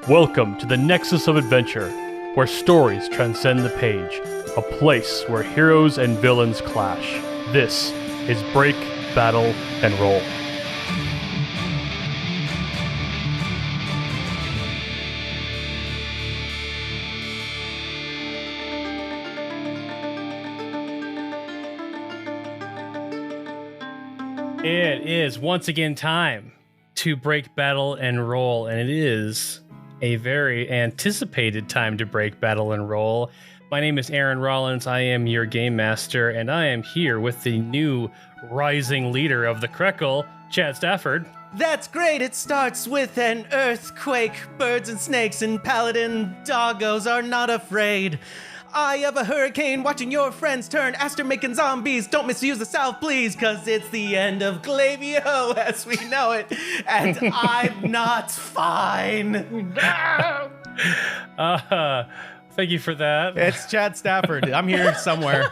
Welcome to the Nexus of Adventure, where stories transcend the page, a place where heroes and villains clash. This is Break, Battle, and Roll. It is once again time to break, battle, and roll, and it is a very anticipated time to break, battle, and roll. My name is Aaron Rollins. I am your game master, and I am here with the new rising leader of the Krekel, Chad Stafford. That's great. It starts with an earthquake. Birds and snakes and paladin doggos are not afraid. Eye of a hurricane, watching your friends turn. Aster making zombies. Don't misuse the South, please, cause it's the end of Glavio as we know it. And I'm not fine. Thank you for that. It's Chad Stafford. I'm here somewhere.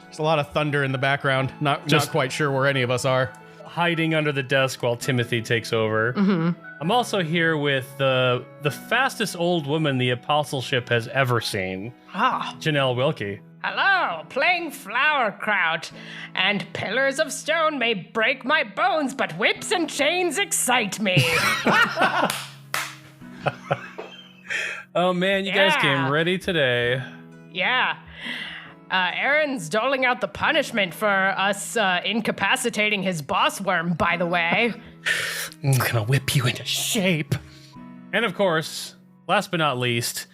There's a lot of thunder in the background. Not quite sure where any of us are. Hiding under the desk while Timothy takes over. Mm-hmm. I'm also here with the fastest old woman the Apostleship has ever seen, Janelle Wilke. Hello, playing Flowerkraut. And pillars of stone may break my bones, but whips and chains excite me. Oh man, you guys came ready today. Yeah. Aaron's doling out the punishment for us incapacitating his boss worm, by the way. I'm gonna whip you into shape. And of course, last but not least,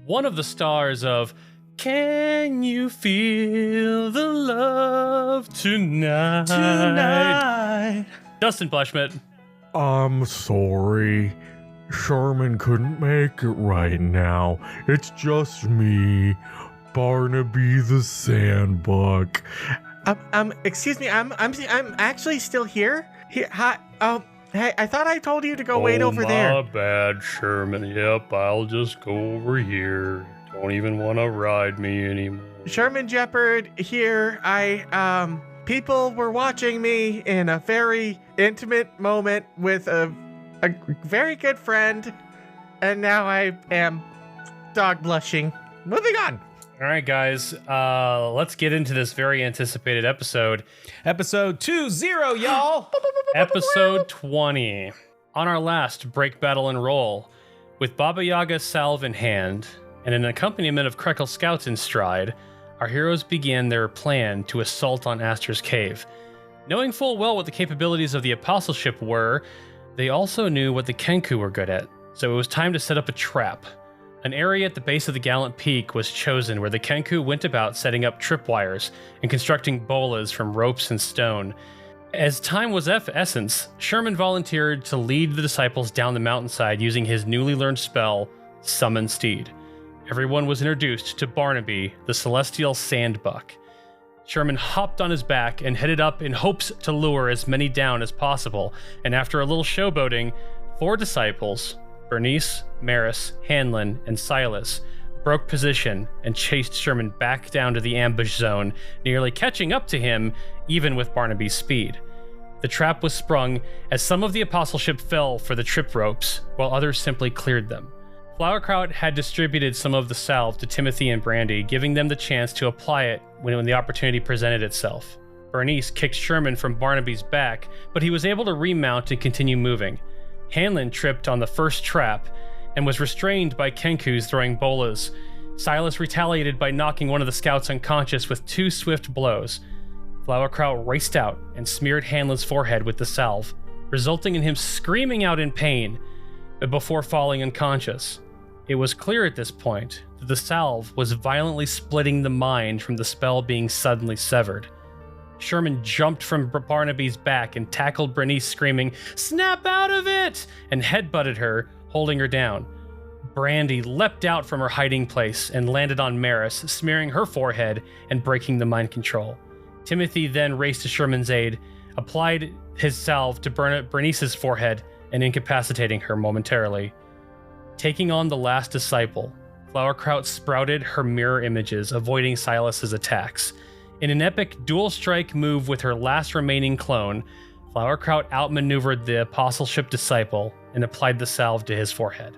one of the stars of Can You Feel the Love Tonight? Dustin Blechschmidt. I'm sorry. Sherman couldn't make it right now. It's just me, Barnaby the Sandbuck. Excuse me, I'm actually still here. Here, hi. Hey, I thought I told you to go wait over there. My bad, Sherman. Yep, I'll just go over here. Don't even want to ride me anymore. Sherman Gepherd here. People were watching me in a very intimate moment with a very good friend, and now I am dog blushing. Moving on. All right, guys, let's get into this very anticipated episode. Episode 20, y'all. Episode 20. On our last Break, Battle, and Roll, with Baba Yaga's salve in hand and an accompaniment of Krekel scouts in stride, our heroes began their plan to assault on Aster's cave. Knowing full well what the capabilities of the Apostleship were, they also knew what the Kenku were good at, so it was time to set up a trap. An area at the base of the Galant Peak was chosen where the Kenku went about setting up tripwires and constructing bolas from ropes and stone. As time was of essence, Sherman volunteered to lead the disciples down the mountainside using his newly learned spell, Summon Steed. Everyone was introduced to Barnaby, the celestial sandbuck. Sherman hopped on his back and headed up in hopes to lure as many down as possible, and after a little showboating, 4 disciples, Bernice, Maris, Hanlon, and Silas, broke position and chased Sherman back down to the ambush zone, nearly catching up to him even with Barnaby's speed. The trap was sprung as some of the Apostleship fell for the trip ropes, while others simply cleared them. Flowerkraut had distributed some of the salve to Timothy and Brandy, giving them the chance to apply it when the opportunity presented itself. Bernice kicked Sherman from Barnaby's back, but he was able to remount and continue moving. Hanlon tripped on the first trap and was restrained by Kenkus throwing bolas. Silas retaliated by knocking one of the scouts unconscious with 2 swift blows. Flowerkraut raced out and smeared Hanlon's forehead with the salve, resulting in him screaming out in pain before falling unconscious. It was clear at this point that the salve was violently splitting the mind from the spell being suddenly severed. Sherman jumped from Barnaby's back and tackled Bernice, screaming, "Snap out of it!" and headbutted her, holding her down. Brandy leapt out from her hiding place and landed on Maris, smearing her forehead and breaking the mind control. Timothy then raced to Sherman's aid, applied his salve to Bernice's forehead and incapacitating her momentarily. Taking on the last disciple, Flowerkraut sprouted her mirror images, avoiding Silas's attacks. In an epic dual strike move with her last remaining clone, Flowerkraut outmaneuvered the Apostleship disciple and applied the salve to his forehead.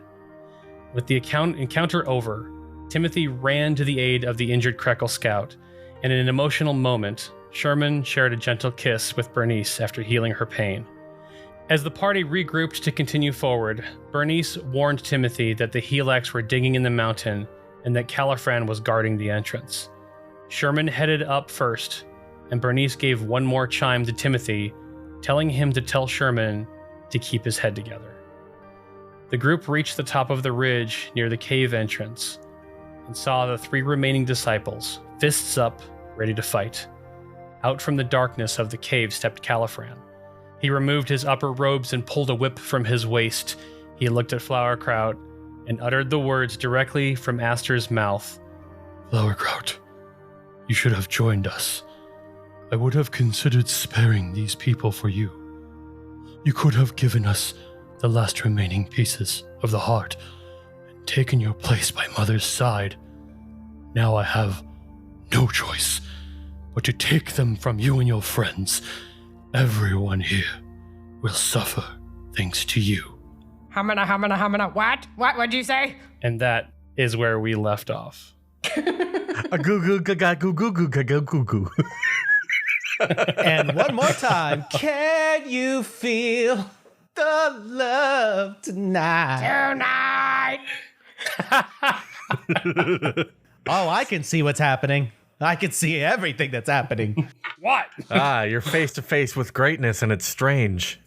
With the encounter over, Timothy ran to the aid of the injured Krekel scout, and in an emotional moment, Sherman shared a gentle kiss with Bernice after healing her pain. As the party regrouped to continue forward, Bernice warned Timothy that the Helix were digging in the mountain and that Caliphran was guarding the entrance. Sherman headed up first, and Bernice gave one more chime to Timothy, telling him to tell Sherman to keep his head together. The group reached the top of the ridge near the cave entrance and saw the 3 remaining disciples, fists up, ready to fight. Out from the darkness of the cave stepped Caliphran. He removed his upper robes and pulled a whip from his waist. He looked at Flowerkraut and uttered the words directly from Aster's mouth. Flowerkraut, you should have joined us. I would have considered sparing these people for you. You could have given us the last remaining pieces of the heart and taken your place by Mother's side. Now I have no choice but to take them from you and your friends. Everyone here will suffer thanks to you. Hamana. What? What'd you say? And that is where we left off. A goo goo gaga goo goo goo gaga goo goo. And one more time. Can you feel the love tonight? Oh, I can see what's happening. I can see everything that's happening. What? You're face to face with greatness and it's strange.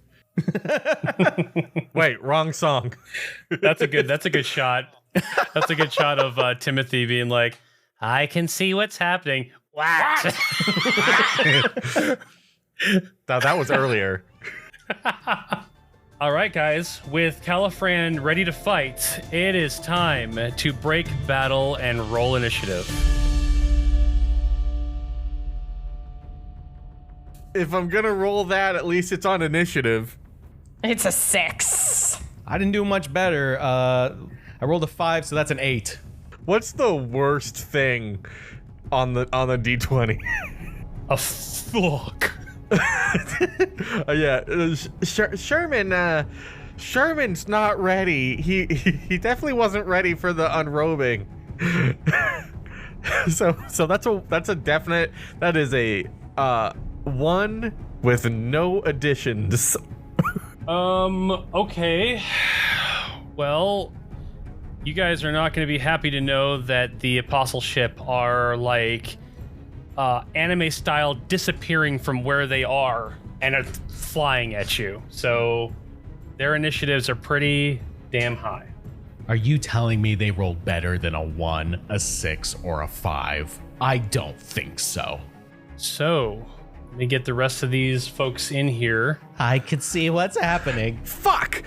Wait, wrong song. That's a good shot. That's a good shot of Timothy being like, I can see what's happening. What? Now, that was earlier. All right, guys. With Caliphran ready to fight, it is time to break battle and roll initiative. If I'm gonna roll that, at least it's on initiative. It's a 6. I didn't do much better. I rolled a 5, so that's an 8. What's the worst thing on the D20? A fuck. Sherman's not ready. He definitely wasn't ready for the unrobing. so that's a definite. That is a 1 with no additions. Okay. Well, you guys are not going to be happy to know that the Apostleship are like anime style disappearing from where they are and are flying at you. So their initiatives are pretty damn high. Are you telling me they rolled better than a 1, a 6, or a 5? I don't think so. So let me get the rest of these folks in here. I can see what's happening. Fuck!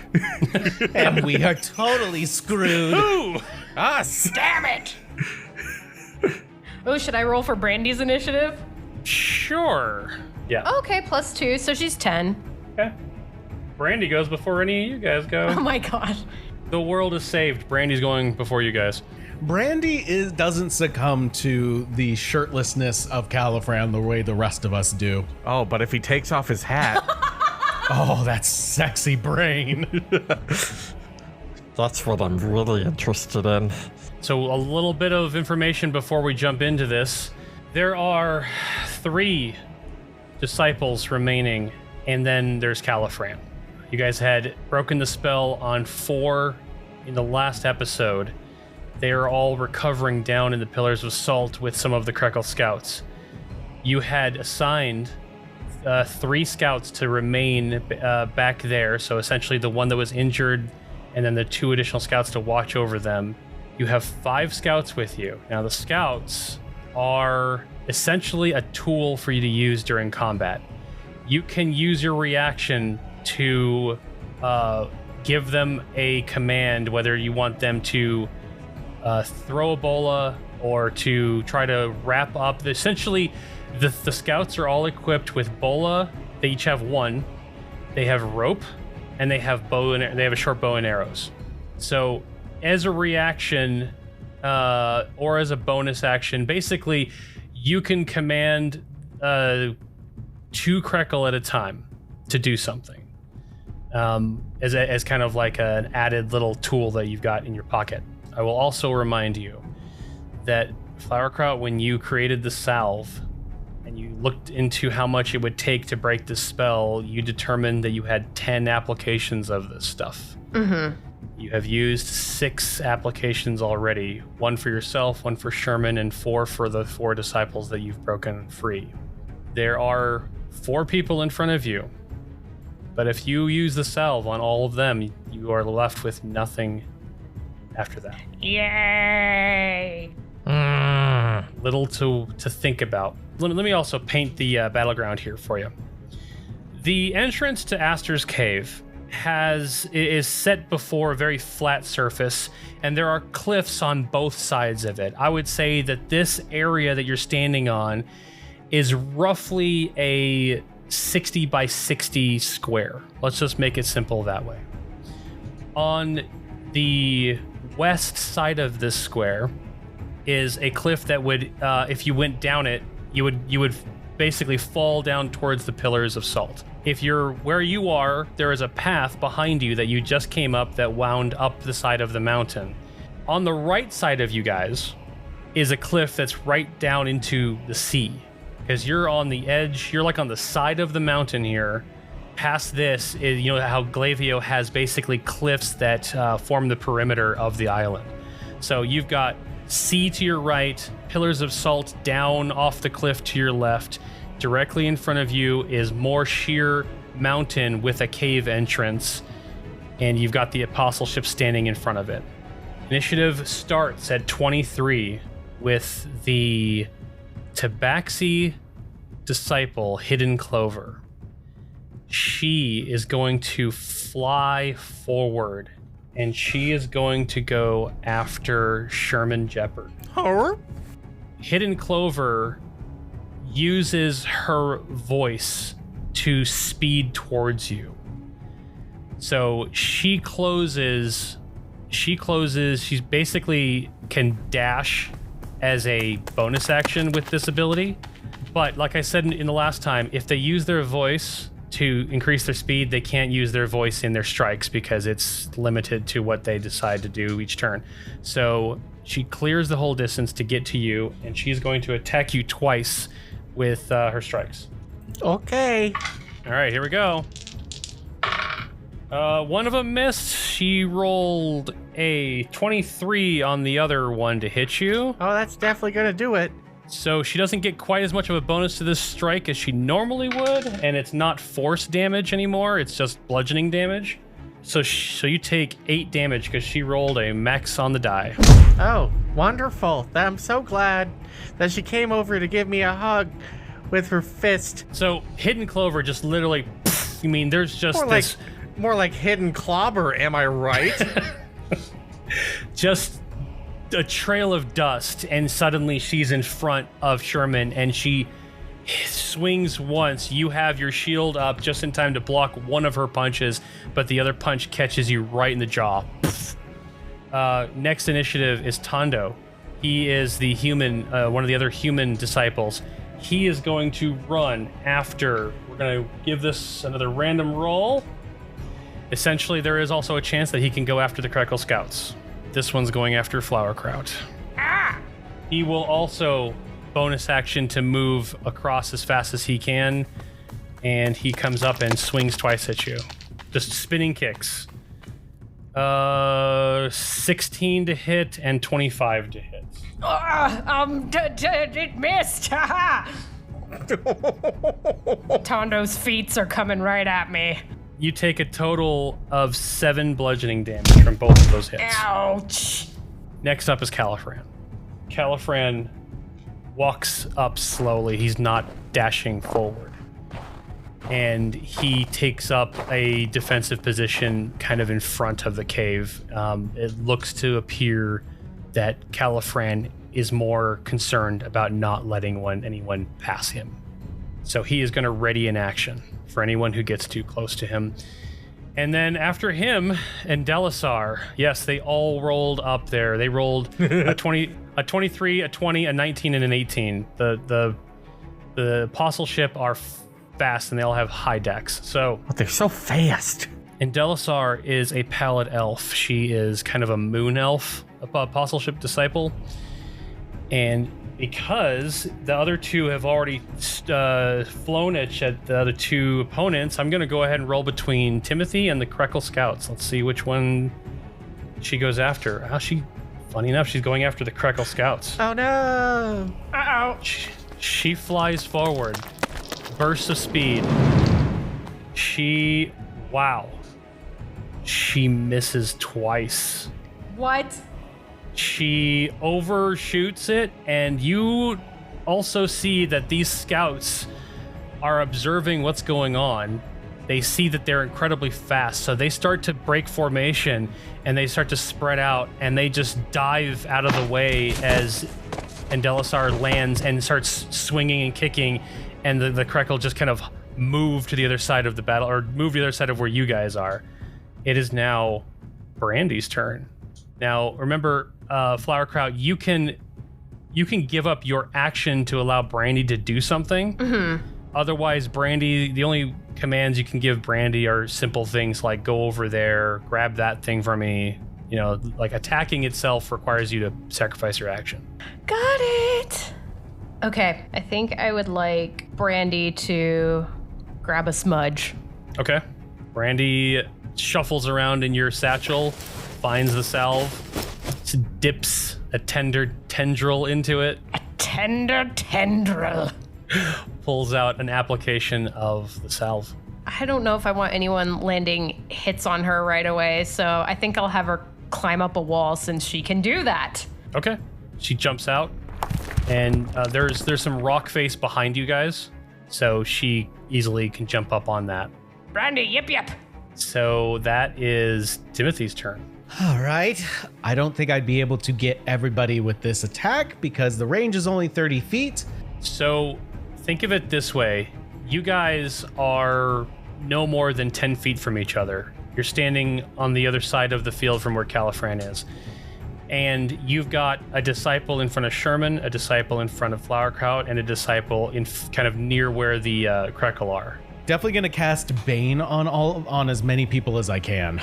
And we are totally screwed. Ooh! Us! Damn it! Oh, should I roll for Brandy's initiative? Sure. Yeah. Okay, +2, so she's 10. Okay. Brandy goes before any of you guys go. Oh my god. The world is saved. Brandy's going before you guys. Brandy doesn't succumb to the shirtlessness of Caliphran the way the rest of us do. Oh, but if he takes off his hat. Oh, that sexy brain. That's what I'm really interested in. So a little bit of information before we jump into this. There are 3 disciples remaining, and then there's Caliphran. You guys had broken the spell on 4 in the last episode. They are all recovering down in the Pillars of Salt with some of the Krekel scouts. You had assigned 3 scouts to remain back there, so essentially the one that was injured and then the 2 additional scouts to watch over them. You have 5 scouts with you. Now the scouts are essentially a tool for you to use during combat. You can use your reaction to give them a command, whether you want them to throw a bola or to try to wrap up. Essentially, the scouts are all equipped with bola. They each have 1. They have rope, and they have they have a short bow and arrows. So, as a reaction or as a bonus action, basically, you can command 2 Krekel at a time. to do something, as kind of like an added little tool that you've got in your pocket. I will also remind you that Flowerkraut, when you created the salve and you looked into how much it would take to break the spell, you determined that you had 10 applications of this stuff. Mm-hmm. You have used 6 applications already, 1 for yourself, 1 for Sherman, and 4 for the 4 disciples that you've broken free. There are 4 people in front of you, but if you use the salve on all of them, you are left with nothing after that. Yay! Little to think about. Let me also paint the battleground here for you. The entrance to Aster's cave is set before a very flat surface, and there are cliffs on both sides of it. I would say that this area that you're standing on is roughly a 60 by 60 square. Let's just make it simple that way. On the west side of this square is a cliff that would, if you went down it, you would basically fall down towards the pillars of salt. If you're where you are, there is a path behind you that you just came up that wound up the side of the mountain. On the right side of you guys is a cliff that's right down into the sea, because you're on the edge. You're like on the side of the mountain here. Past this is, you know how Glavio has basically cliffs that form the perimeter of the island. So you've got sea to your right, pillars of salt down off the cliff to your left. Directly in front of you is more sheer mountain with a cave entrance, and you've got the Apostleship standing in front of it. Initiative starts at 23 with the Tabaxi disciple, Hidden Clover. She is going to fly forward, and she is going to go after Sherman Gepherd. Oh. Hidden Clover uses her voice to speed towards you. So she closes, she basically can dash as a bonus action with this ability. But like I said in the last time, if they use their voice to increase their speed, they can't use their voice in their strikes because it's limited to what they decide to do each turn. So she clears the whole distance to get to you, and she's going to attack you twice with her strikes. Okay. All right, here we go. One of them missed. She rolled a 23 on the other one to hit you. Oh, that's definitely gonna do it. So she doesn't get quite as much of a bonus to this strike as she normally would, and it's not force damage anymore, it's just bludgeoning damage. So you take 8 damage because she rolled a max on the die. Oh, wonderful. I'm so glad that she came over to give me a hug with her fist. So Hidden Clover just literally, I mean, there's just More like hidden clobber, am I right? just a trail of dust, and suddenly she's in front of Sherman, and she swings once. You have your shield up just in time to block one of her punches, but the other punch catches you right in the jaw. Next initiative is Tondo. He is the human, one of the other human disciples. He is going to run after. We're going to give this another random roll. Essentially, there is also a chance that he can go after the Krekel Scouts. This one's going after Flowerkraut. Ah! He will also bonus action to move across as fast as he can, and he comes up and swings twice at you. Just spinning kicks. 16 to hit and 25 to hit. It missed. Haha. Tondo's feet are coming right at me. You take a total of 7 bludgeoning damage from both of those hits. Ouch. Next up is Caliphran. Caliphran walks up slowly. He's not dashing forward. And he takes up a defensive position kind of in front of the cave. It looks to appear that Caliphran is more concerned about not letting anyone pass him. So he is going to ready an action for anyone who gets too close to him. And then after him and Delisar, yes, they all rolled up there. They rolled a 23, a 20, a 19, and an 18. The Apostleship are fast, and they all have high dex. So But they're so fast. and Delisar is a pallid elf. She is kind of a moon elf, apostleship disciple. And because the other two have already flown at the other two opponents, I'm going to go ahead and roll between Timothy and the Krekel Scouts. Let's see which one she goes after. Funny enough, she's going after the Krekel Scouts. Oh no! Uh-oh. She flies forward. Burst of speed. She misses twice. What? She overshoots it, and you also see that these scouts are observing what's going on. They see that they're incredibly fast, so they start to break formation, and they start to spread out, and they just dive out of the way as Delisar lands and starts swinging and kicking, and the Krekel just kind of move to the other side of the battle, or move to the other side of where you guys are. It is now Brandy's turn. Now, remember, Flowerkraut, you can give up your action to allow Brandy to do something. Mm-hmm. Otherwise, Brandy, the only commands you can give Brandy are simple things like go over there, grab that thing for me. You know, like attacking itself requires you to sacrifice your action. Got it. Okay, I think I would like Brandy to grab a smudge. Okay. Brandy shuffles around in your satchel, finds the salve, dips a tender tendril into it. A tender tendril. Pulls out an application of the salve. I don't know if I want anyone landing hits on her right away, so I think I'll have her climb up a wall since she can do that. Okay. She jumps out, and there's some rock face behind you guys, so she easily can jump up on that. Brandy, yip. So that is Timothy's turn. All right. I don't think I'd be able to get everybody with this attack because the range is only 30 feet. So think of it this way. You guys are no more than 10 feet from each other. You're standing on the other side of the field from where Caliphran is. And you've got a disciple in front of Sherman, a disciple in front of Flowerkraut, and a disciple in kind of near where the Krekel are. Definitely going to cast Bane on as many people as I can.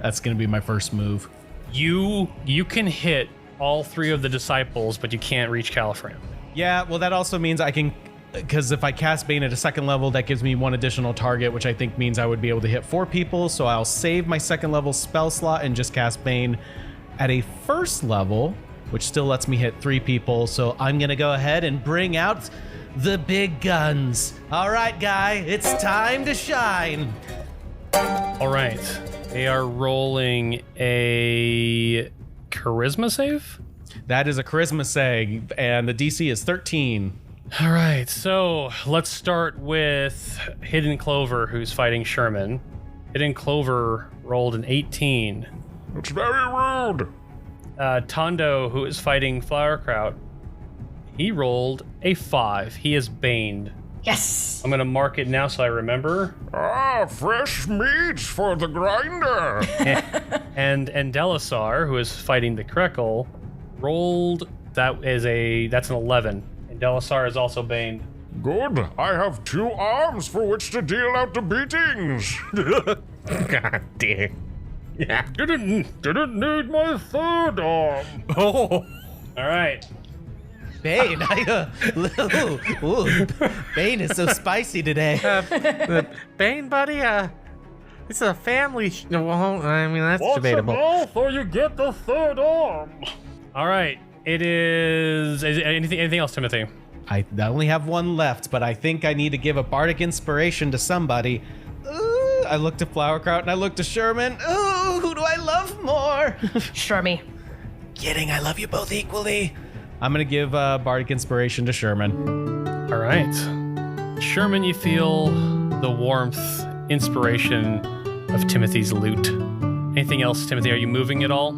That's going to be my first move. You can hit all three of the disciples, but you can't reach Caliphran. Yeah, well, that also means I can, because if I cast Bane at a second level, that gives me one additional target, which I think means I would be able to hit 4 people. So I'll save my second level spell slot and just cast Bane at a first level, which still lets me hit 3 people. So I'm going to go ahead and bring out the big guns. All right, guy, it's time to shine. All right. They are rolling a charisma save? That is a charisma save, and the DC is 13. All right, so let's start with Hidden Clover, who's fighting Sherman. Hidden Clover rolled an 18. It's very rude. Tondo, who is fighting Flowerkraut, he rolled a 5. He is baned. Yes. I'm gonna mark it now so I remember. Ah, fresh meat for the grinder. And Delisar, who is fighting the Krekel, rolled that's an 11. And Delisar is also baned. Good. I have 2 arms for which to deal out the beatings. God damn. Yeah. Didn't need my 3rd arm. Oh. All right. Bane, Bane is so spicy today. Bane, buddy, this is a family well, I mean, that's Watch debatable. your mouth or you get the 3rd arm. All right. It is anything else, Timothy? I only have 1 left, but I think I need to give a bardic inspiration to somebody. I looked to Flowerkraut and I looked to Sherman. Ooh, who do I love more? Shermy. Kidding, I love you both equally. I'm gonna give bardic inspiration to Sherman. All right. Sherman, you feel the warmth, inspiration of Timothy's loot. Anything else, Timothy? Are you moving at all?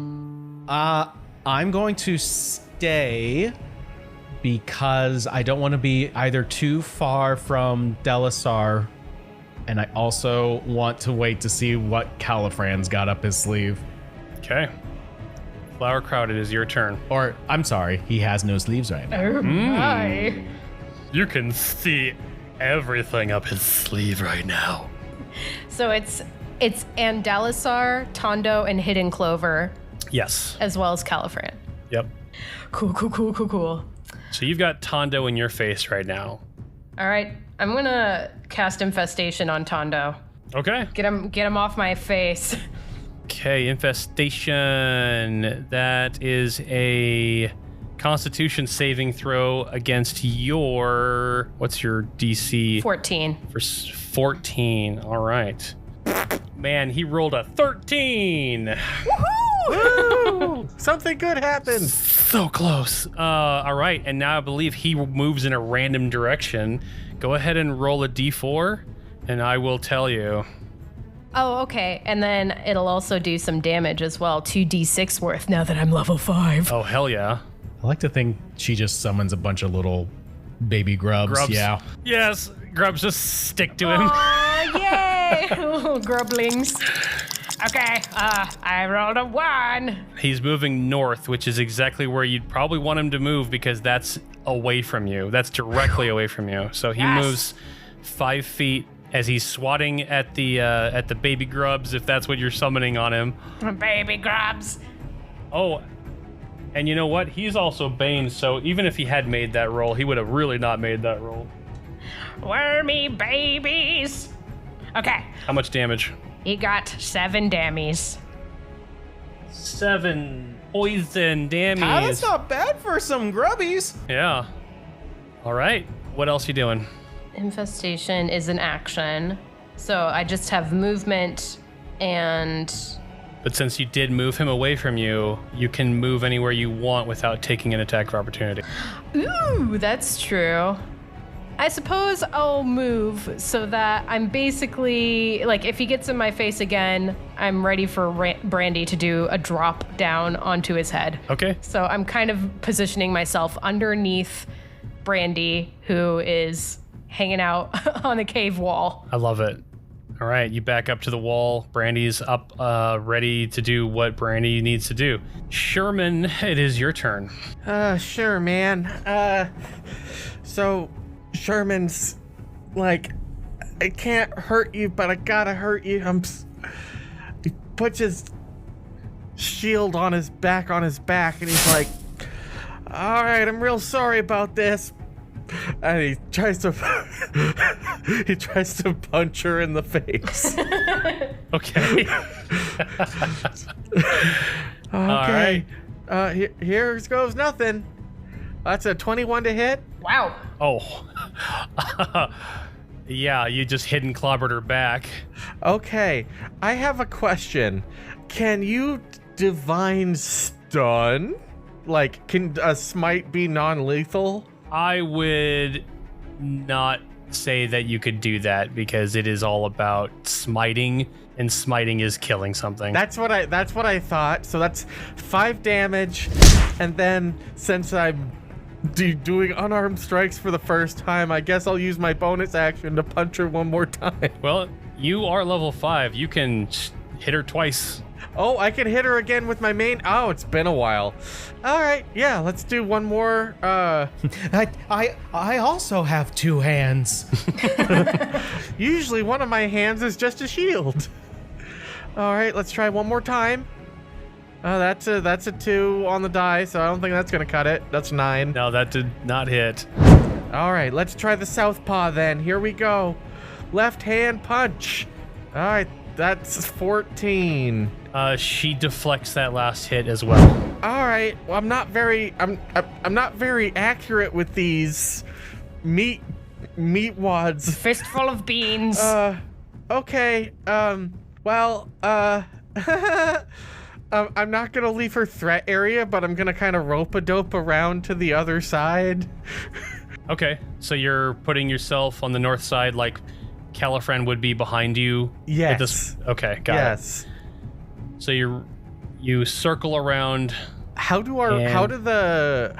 I'm going to stay because I don't want to be either too far from Delisar, and I also want to wait to see what Caliphran's got up his sleeve. Okay. Flowerkraut, it is your turn. Or, I'm sorry, he has no sleeves right now. Oh my. You can see everything up his sleeve right now. So it's Andalisar, Tondo, and Hidden Clover, Yes. as well as Caliphran. Yep. Cool. So you've got Tondo in your face right now. All right, I'm gonna cast Infestation on Tondo. Okay. Get him off my face. Okay, Infestation. That is a Constitution saving throw against your... What's your DC? 14. For 14. All right. Man, he rolled a 13. Woo! Something good happened. So close. All right, and now I believe he moves in a random direction. Go ahead and roll a d4, and I will tell you. Oh, okay. And then it'll also do some damage as well. 2d6 worth now that I'm level 5. Oh, hell yeah. I like to think she just summons a bunch of little baby grubs. Grubs. Yeah. Yes, grubs just stick to him. Aw, yay! Little grublings. Okay, I rolled a 1. He's moving north, which is exactly where you'd probably want him to move because that's away from you. That's directly away from you. So he Yes. moves 5 feet as he's swatting at the baby grubs, if that's what you're summoning on him. Baby grubs. Oh, and you know what? He's also Bane, so even if he had made that roll, he would have really not made that roll. Wormy babies. Okay, How much damage? he got 7 dammies. 7 poison damage. That's not bad for some grubbies. Yeah. All right. What else you doing? Infestation is an action. So I just have movement and... But since you did move him away from you, you can move anywhere you want without taking an attack of opportunity. Ooh, that's true. I suppose I'll move so that I'm basically, like, if he gets in my face again, I'm ready for Brandy to do a drop down onto his head. Okay. So I'm kind of positioning myself underneath Brandy, who is hanging out on the cave wall. I love it. All right, you back up to the wall. Brandy's up, ready to do what Brandy needs to do. Sherman, it is your turn. Sure, man. So Sherman's like, I can't hurt you, but I gotta hurt you. He puts his shield on his back, and he's like, all right, I'm real sorry about this. And he tries to punch her in the face. Okay. Okay. Here goes nothing. That's a 21 to hit. Wow. Oh. Yeah, you just hidden clobbered her back. Okay, I have a question. Can you divine stun? Like, can a smite be non-lethal? I would not say that you could do that because it is all about smiting, and smiting is killing something. That's what I thought. So that's 5 damage, and then since I'm doing unarmed strikes for the first time, I guess I'll use my bonus action to punch her one more time. Well, you are level 5. You can hit her twice. Oh, I can hit her again with my main. Oh, it's been a while. All right, yeah, let's do one more. I also have 2 hands. Usually one of my hands is just a shield. All right, let's try one more time. That's a 2 on the die, so I don't think that's gonna cut it. That's 9. No, that did not hit. All right, let's try the southpaw then. Here we go. Left hand punch. All right, that's 14. She deflects that last hit as well. All right. Well, I'm not very accurate with these meat wads. Fistful of beans. Okay. Well, I'm not gonna leave her threat area, but I'm gonna kind of rope-a-dope around to the other side. Okay, so you're putting yourself on the north side, like Caliphran would be behind you. Yes. Okay, got it. Yes. So you circle around. How do the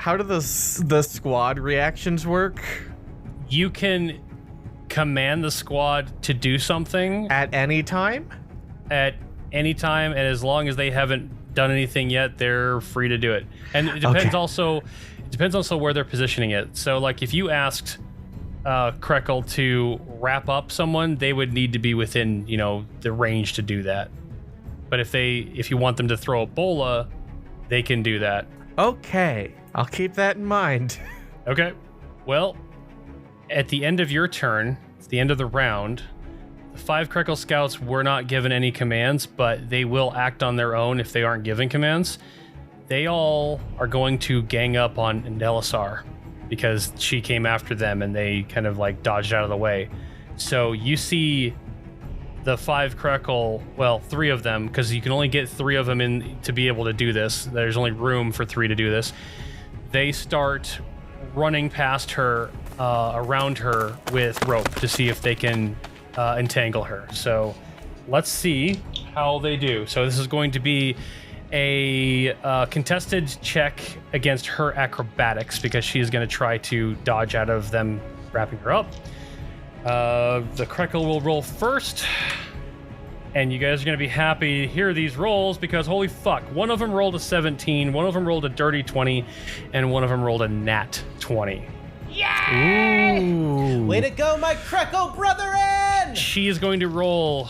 squad reactions work? You can command the squad to do something At any time? at any time, and as long as they haven't done anything yet, they're free to do it. And it depends Okay. also where they're positioning it. So like if you asked Krekel to wrap up someone, they would need to be within, the range to do that. But if you want them to throw a bola, they can do that. Okay, I'll keep that in mind. Okay. Well, at the end of your turn, it's the end of the round, the 5 Krekel scouts were not given any commands, but they will act on their own if they aren't given commands. They all are going to gang up on Nelisar because she came after them and they kind of like dodged out of the way. So you see the 5 Krekel, well, 3 of them, because you can only get 3 of them in to be able to do this. There's only room for 3 to do this. They start running past her, around her with rope to see if they can entangle her. So let's see how they do. So this is going to be a contested check against her acrobatics because she is going to try to dodge out of them wrapping her up. The Krekel will roll first, and you guys are going to be happy to hear these rolls because holy fuck, one of them rolled a 17, one of them rolled a dirty 20, and one of them rolled a nat 20. Yay! Way to go, my Krekel brethren! She is going to roll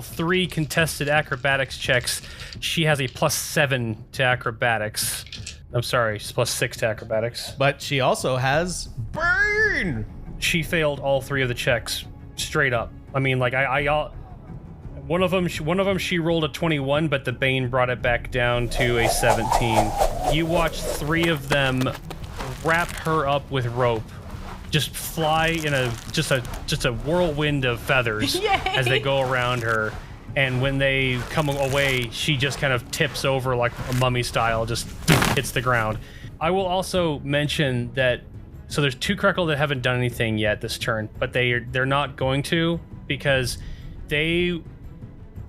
3 contested acrobatics checks. She has a +7 to acrobatics. I'm sorry, she's +6 to acrobatics. But she also has burn! She failed all 3 of the checks straight up. I mean, like one of them she rolled a 21, but the Bane brought it back down to a 17. You watch 3 of them wrap her up with rope, just fly in a whirlwind of feathers as they go around her. And when they come away, she just kind of tips over like a mummy style, just hits the ground. I will also mention that. So there's 2 Krekel that haven't done anything yet this turn, but they're not going to because they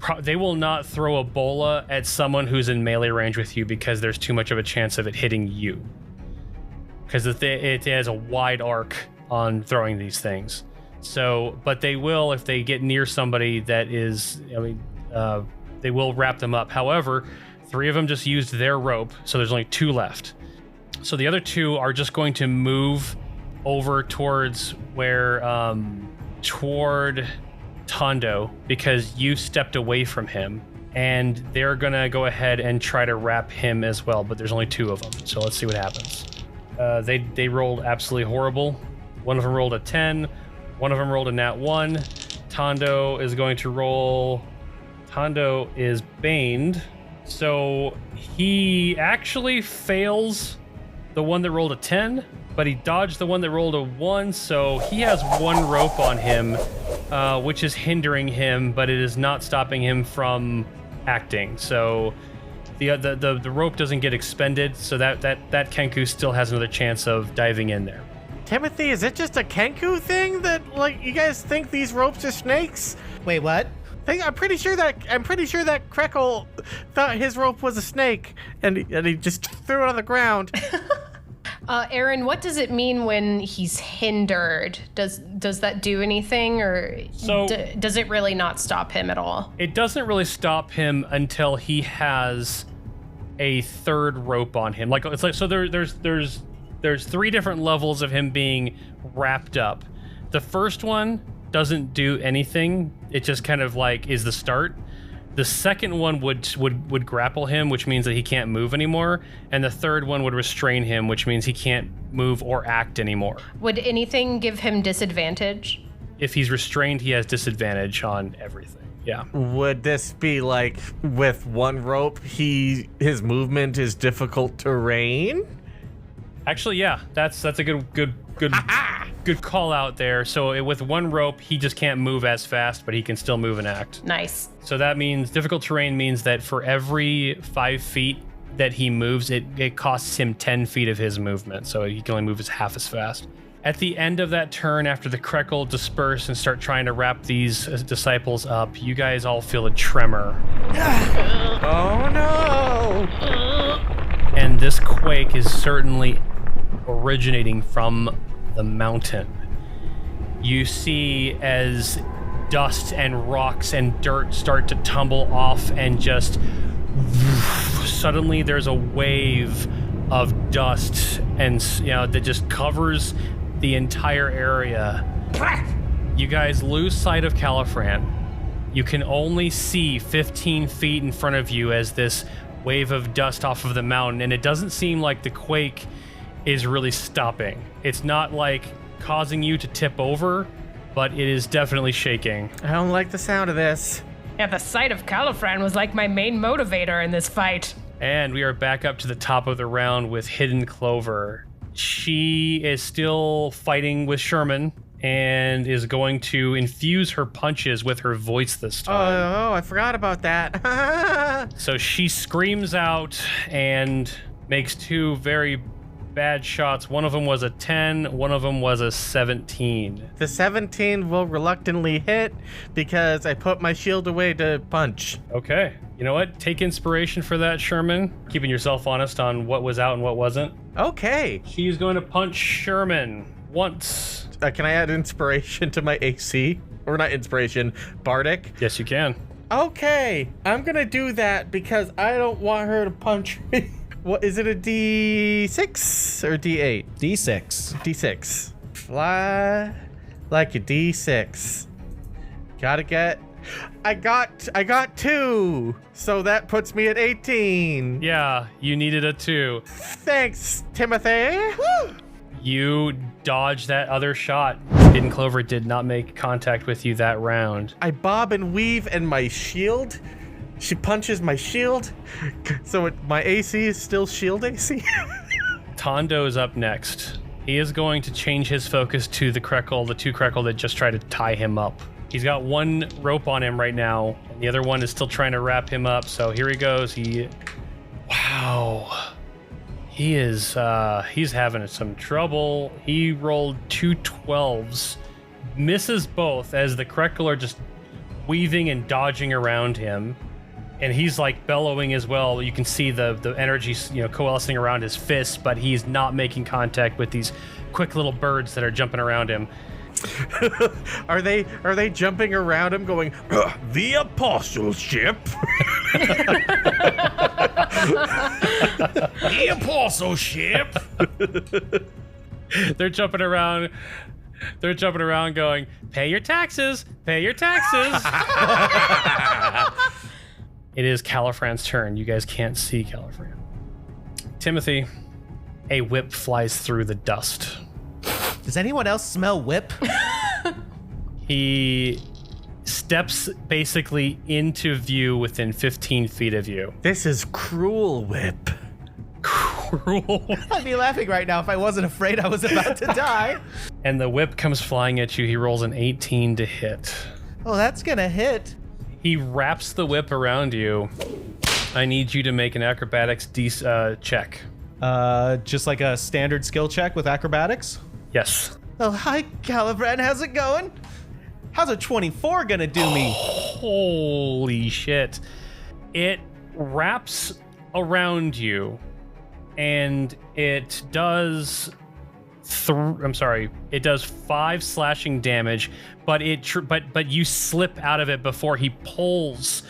will not throw a bola at someone who's in melee range with you because there's too much of a chance of it hitting you. Because it has a wide arc on throwing these things. So, but they will if they get near somebody that is, they will wrap them up. However, 3 of them just used their rope, so there's only 2 left. So the other 2 are just going to move over towards toward Tondo because you stepped away from him, and they're gonna go ahead and try to wrap him as well, but there's only 2 of them, so let's see what happens. They rolled absolutely horrible. One of them rolled a 10, one of them rolled a nat 1. Tondo is baned, so he actually fails the one that rolled a 10, but he dodged the one that rolled a 1, so he has 1 rope on him, which is hindering him, but it is not stopping him from acting. So the rope doesn't get expended, so that Kenku still has another chance of diving in there. Timothy, is it just a Kenku thing that like you guys think these ropes are snakes? Wait, what? I'm pretty sure that Krekel thought his rope was a snake, and he just threw it on the ground. Aaron, what does it mean when he's hindered? Does that do anything, or does it really not stop him at all? It doesn't really stop him until he has a 3rd rope on him. Like it's like so there's 3 different levels of him being wrapped up. The first one doesn't do anything. It just kind of like is the start. The second one would grapple him, which means that he can't move anymore. And the third one would restrain him, which means he can't move or act anymore. Would anything give him disadvantage? If he's restrained, he has disadvantage on everything. Yeah. Would this be like with 1 rope, his movement is difficult terrain? Actually, yeah, that's a good call out there. So with 1 rope, he just can't move as fast, but he can still move and act. Nice. So that means difficult terrain means that for every 5 feet that he moves, it costs him 10 feet of his movement. So he can only move half as fast. At the end of that turn, after the Krekel disperse and start trying to wrap these disciples up, you guys all feel a tremor. Oh no! And this quake is certainly originating from the mountain. You see as dust and rocks and dirt start to tumble off, and just suddenly there's a wave of dust and that just covers the entire area. You guys lose sight of Caliphran. You can only see 15 feet in front of you as this wave of dust off of the mountain, and it doesn't seem like the quake is really stopping. It's not like causing you to tip over, but it is definitely shaking. I don't like the sound of this. Yeah, the sight of Caliphran was like my main motivator in this fight. And we are back up to the top of the round with Hidden Clover. She is still fighting with Sherman and is going to infuse her punches with her voice this time. Oh, I forgot about that. So she screams out and makes two very bad shots. One of them was a 10, one of them was a 17. The 17 will reluctantly hit because I put my shield away to punch. Okay. You know what? Take inspiration for that, Sherman. Keeping yourself honest on what was out and what wasn't. Okay. She's going to punch Sherman once. Can I add inspiration to my AC? Or not inspiration, Bardic? Yes, you can. Okay. I'm gonna do that because I don't want her to punch me. What is it, a D6 or D8? D6. D6. Fly like a D6. Gotta get... I got 2, so that puts me at 18. Yeah, you needed a 2. Thanks, Timothy. Woo! You dodged that other shot. Hidden Clover did not make contact with you that round. I bob and weave and my shield. She punches my shield, so my AC is still shield AC. Tondo is up next. He is going to change his focus to the Krekel, the 2 Krekel that just tried to tie him up. He's got one rope on him right now, and the other one is still trying to wrap him up. So here he goes. Wow. He is, he's having some trouble. He rolled 2 12s, misses both as the Krekel are just weaving and dodging around him. And he's like bellowing as well. You can see the energy, coalescing around his fists, but he's not making contact with these quick little birds that are jumping around him. Are they jumping around him going, the Apostleship? The Apostleship. They're jumping around. They're jumping around going, pay your taxes, pay your taxes. It is Caliphran's turn. You guys can't see Caliphran. Timothy, a whip flies through the dust. Does anyone else smell whip? He steps basically into view within 15 feet of you. This is cruel whip. Cruel. I'd be laughing right now if I wasn't afraid I was about to die. And the whip comes flying at you. He rolls an 18 to hit. Oh, that's gonna hit. He wraps the whip around you. I need you to make an acrobatics check. Just like a standard skill check with acrobatics? Yes. Oh, hi, Caliphran. How's it going? How's a 24 gonna do me? Holy shit. It wraps around you, and it does... it does 5 slashing damage, but but you slip out of it before he pulls,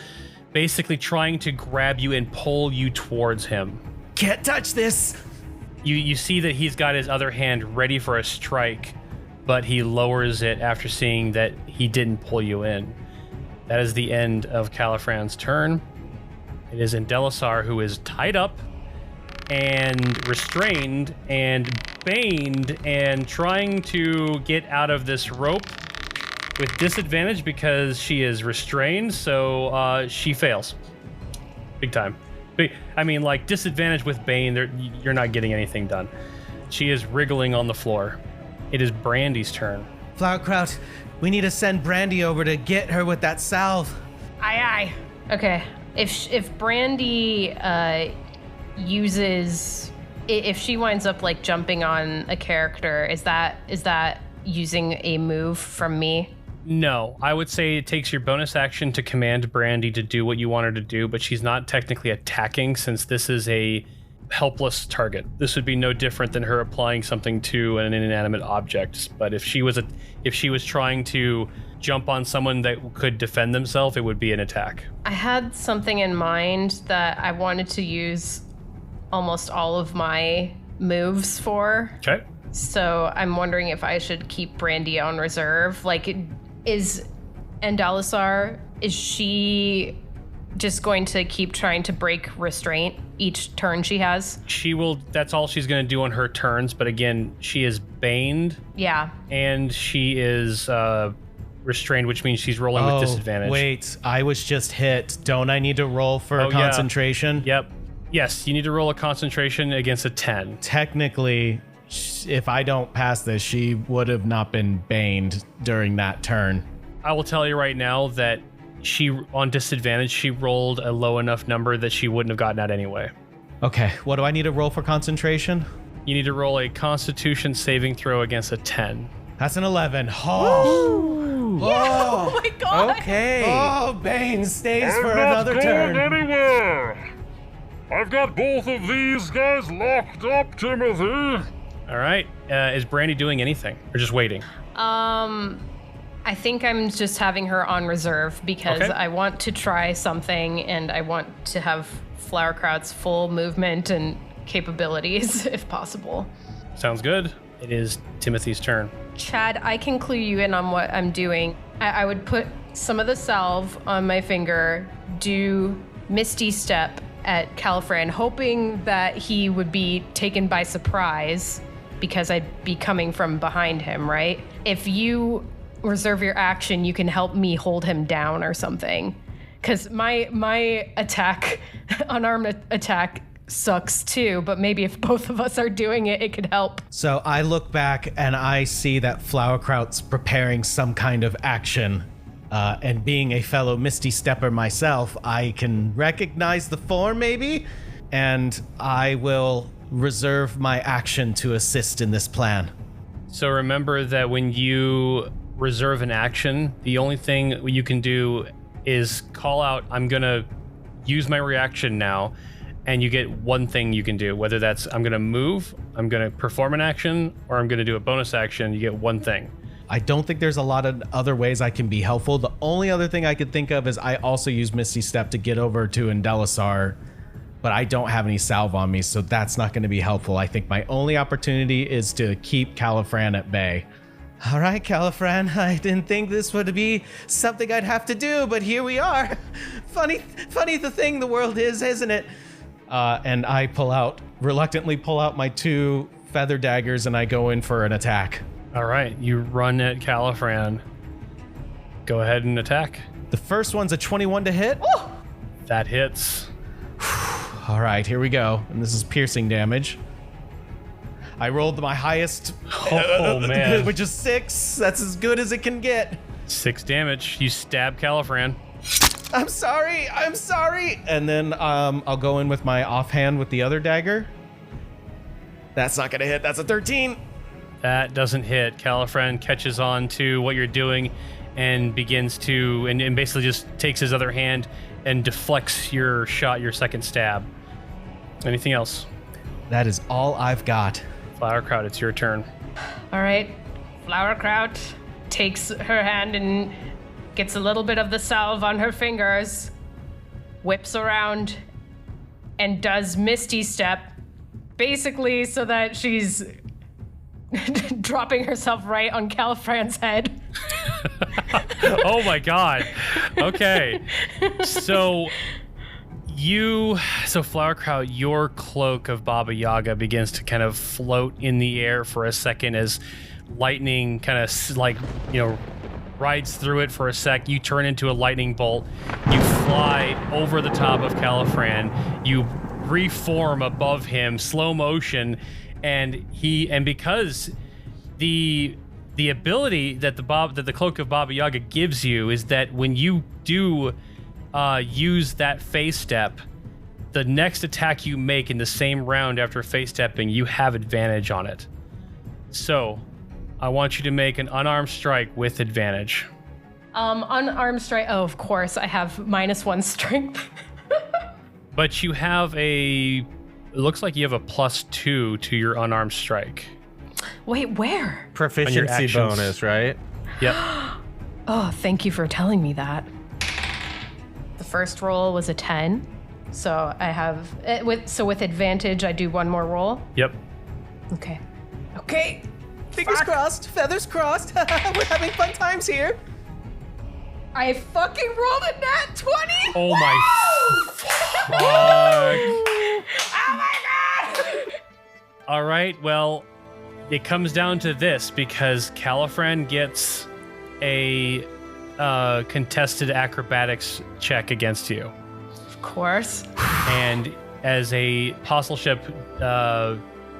basically trying to grab you and pull you towards him. Can't touch this. You see that he's got his other hand ready for a strike, but he lowers it after seeing that he didn't pull you in. That is the end of Caliphran's turn. It is Indelisar, who is tied up and restrained and baned and trying to get out of this rope with disadvantage because she is restrained, so she fails. Big time. I mean, like, disadvantage with Bane, you're not getting anything done. She is wriggling on the floor. It is Brandy's turn. Flowerkraut, we need to send Brandy over to get her with that salve. Aye, aye. Okay. If Brandy uses... If she winds up, like, jumping on a character, is that using a move from me? No, I would say it takes your bonus action to command Brandy to do what you want her to do, but she's not technically attacking since this is a helpless target. This would be no different than her applying something to an inanimate object. But if she was trying to jump on someone that could defend themselves, it would be an attack. I had something in mind that I wanted to use almost all of my moves for. Okay. So I'm wondering if I should keep Brandy on reserve. Like, is she just going to keep trying to break restraint each turn she has? She will. That's all she's going to do on her turns. But again, she is baned. Yeah. And she is restrained, which means she's rolling with disadvantage. Wait, I was just hit. Don't I need to roll for concentration? Yeah. Yep. Yes, you need to roll a concentration against a 10. Technically, if I don't pass this, she would have not been baned during that turn. I will tell you right now that on disadvantage, she rolled a low enough number that she wouldn't have gotten out anyway. Okay, what do I need to roll for concentration? You need to roll a Constitution saving throw against a 10. That's an 11. Oh, Oh my god! Okay. oh, Bane stays for another turn. Anywhere. I've got both of these guys locked up, Timothy. All right. Is Brandy doing anything or just waiting? I think I'm just having her on reserve because Okay. I want to try something and I want to have Flowerkraut's full movement and capabilities if possible. Sounds good. It is Timothy's turn. Chad, I can clue you in on what I'm doing. I would put some of the salve on my finger, do Misty Step at Caliphran, hoping that he would be taken by surprise because I'd be coming from behind him, right? If you reserve your action, you can help me hold him down or something. Because my attack, unarmed attack, sucks too, but maybe if both of us are doing it, it could help. So I look back and I see that Flowerkraut's preparing some kind of action. And being a fellow Misty Stepper myself, I can recognize the form maybe, and I will reserve my action to assist in this plan. So remember that when you reserve an action, the only thing you can do is call out, I'm going to use my reaction now, and you get one thing you can do, whether that's I'm going to move, I'm going to perform an action, or I'm going to do a bonus action. You get one thing. I don't think there's a lot of other ways I can be helpful. The only other thing I could think of is I also use Misty Step to get over to Indelisar, but I don't have any salve on me, so that's not going to be helpful. I think my only opportunity is to keep Caliphran at bay. All right, Caliphran, I didn't think this would be something I'd have to do, but here we are. Funny the thing the world is, isn't it? And I reluctantly pull out my 2 feather daggers, and I go in for an attack. All right, you run at Caliphran. Go ahead and attack. The first one's a 21 to hit. That hits. All right, here we go. And this is piercing damage. I rolled my highest, Oh, man. which is 6. That's as good as it can get. 6 damage. You stab Caliphran. I'm sorry. And then I'll go in with my offhand with the other dagger. That's not going to hit. That's a 13. That doesn't hit. Caliphran catches on to what you're doing and begins to, and basically just takes his other hand and deflects your shot, your second stab. Anything else? That is all I've got. Flowerkraut, it's your turn. All right, Flowerkraut takes her hand and gets a little bit of the salve on her fingers, whips around, and does Misty Step, basically so that she's dropping herself right on Caliphran's head. Oh my god. Okay. So Flowerkraut, your cloak of Baba Yaga begins to kind of float in the air for a second as lightning kind of rides through it for a sec. You turn into a lightning bolt. You fly over the top of Caliphran. You reform above him, slow motion, and because the ability that the cloak of Baba Yaga gives you is that when you do use that phase step, the next attack you make in the same round after phase stepping, you have advantage on it. So I want you to make an unarmed strike with advantage. Unarmed strike. Oh, of course, I have -1 strength. But you have it looks like you have a +2 to your unarmed strike. Wait, where? Proficiency actions. bonus, right? Yep. Oh, thank you for telling me that. The first roll was a 10, so I have with advantage. I do one more roll. Yep. Okay. Okay. Fingers crossed, feathers crossed. We're having fun times here. I fucking rolled a nat 20. Oh my fuck. Oh my god. All right, well, it comes down to this because Caliphran gets a contested acrobatics check against you. Of course. And as a Apostleship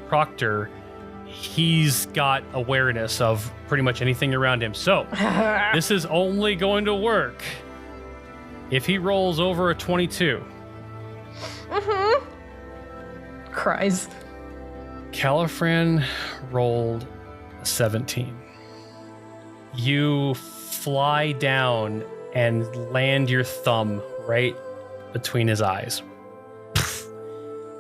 proctor, he's got awareness of pretty much anything around him. So this is only going to work if he rolls over a 22. Cries. Caliphran rolled a 17. You fly down and land your thumb right between his eyes.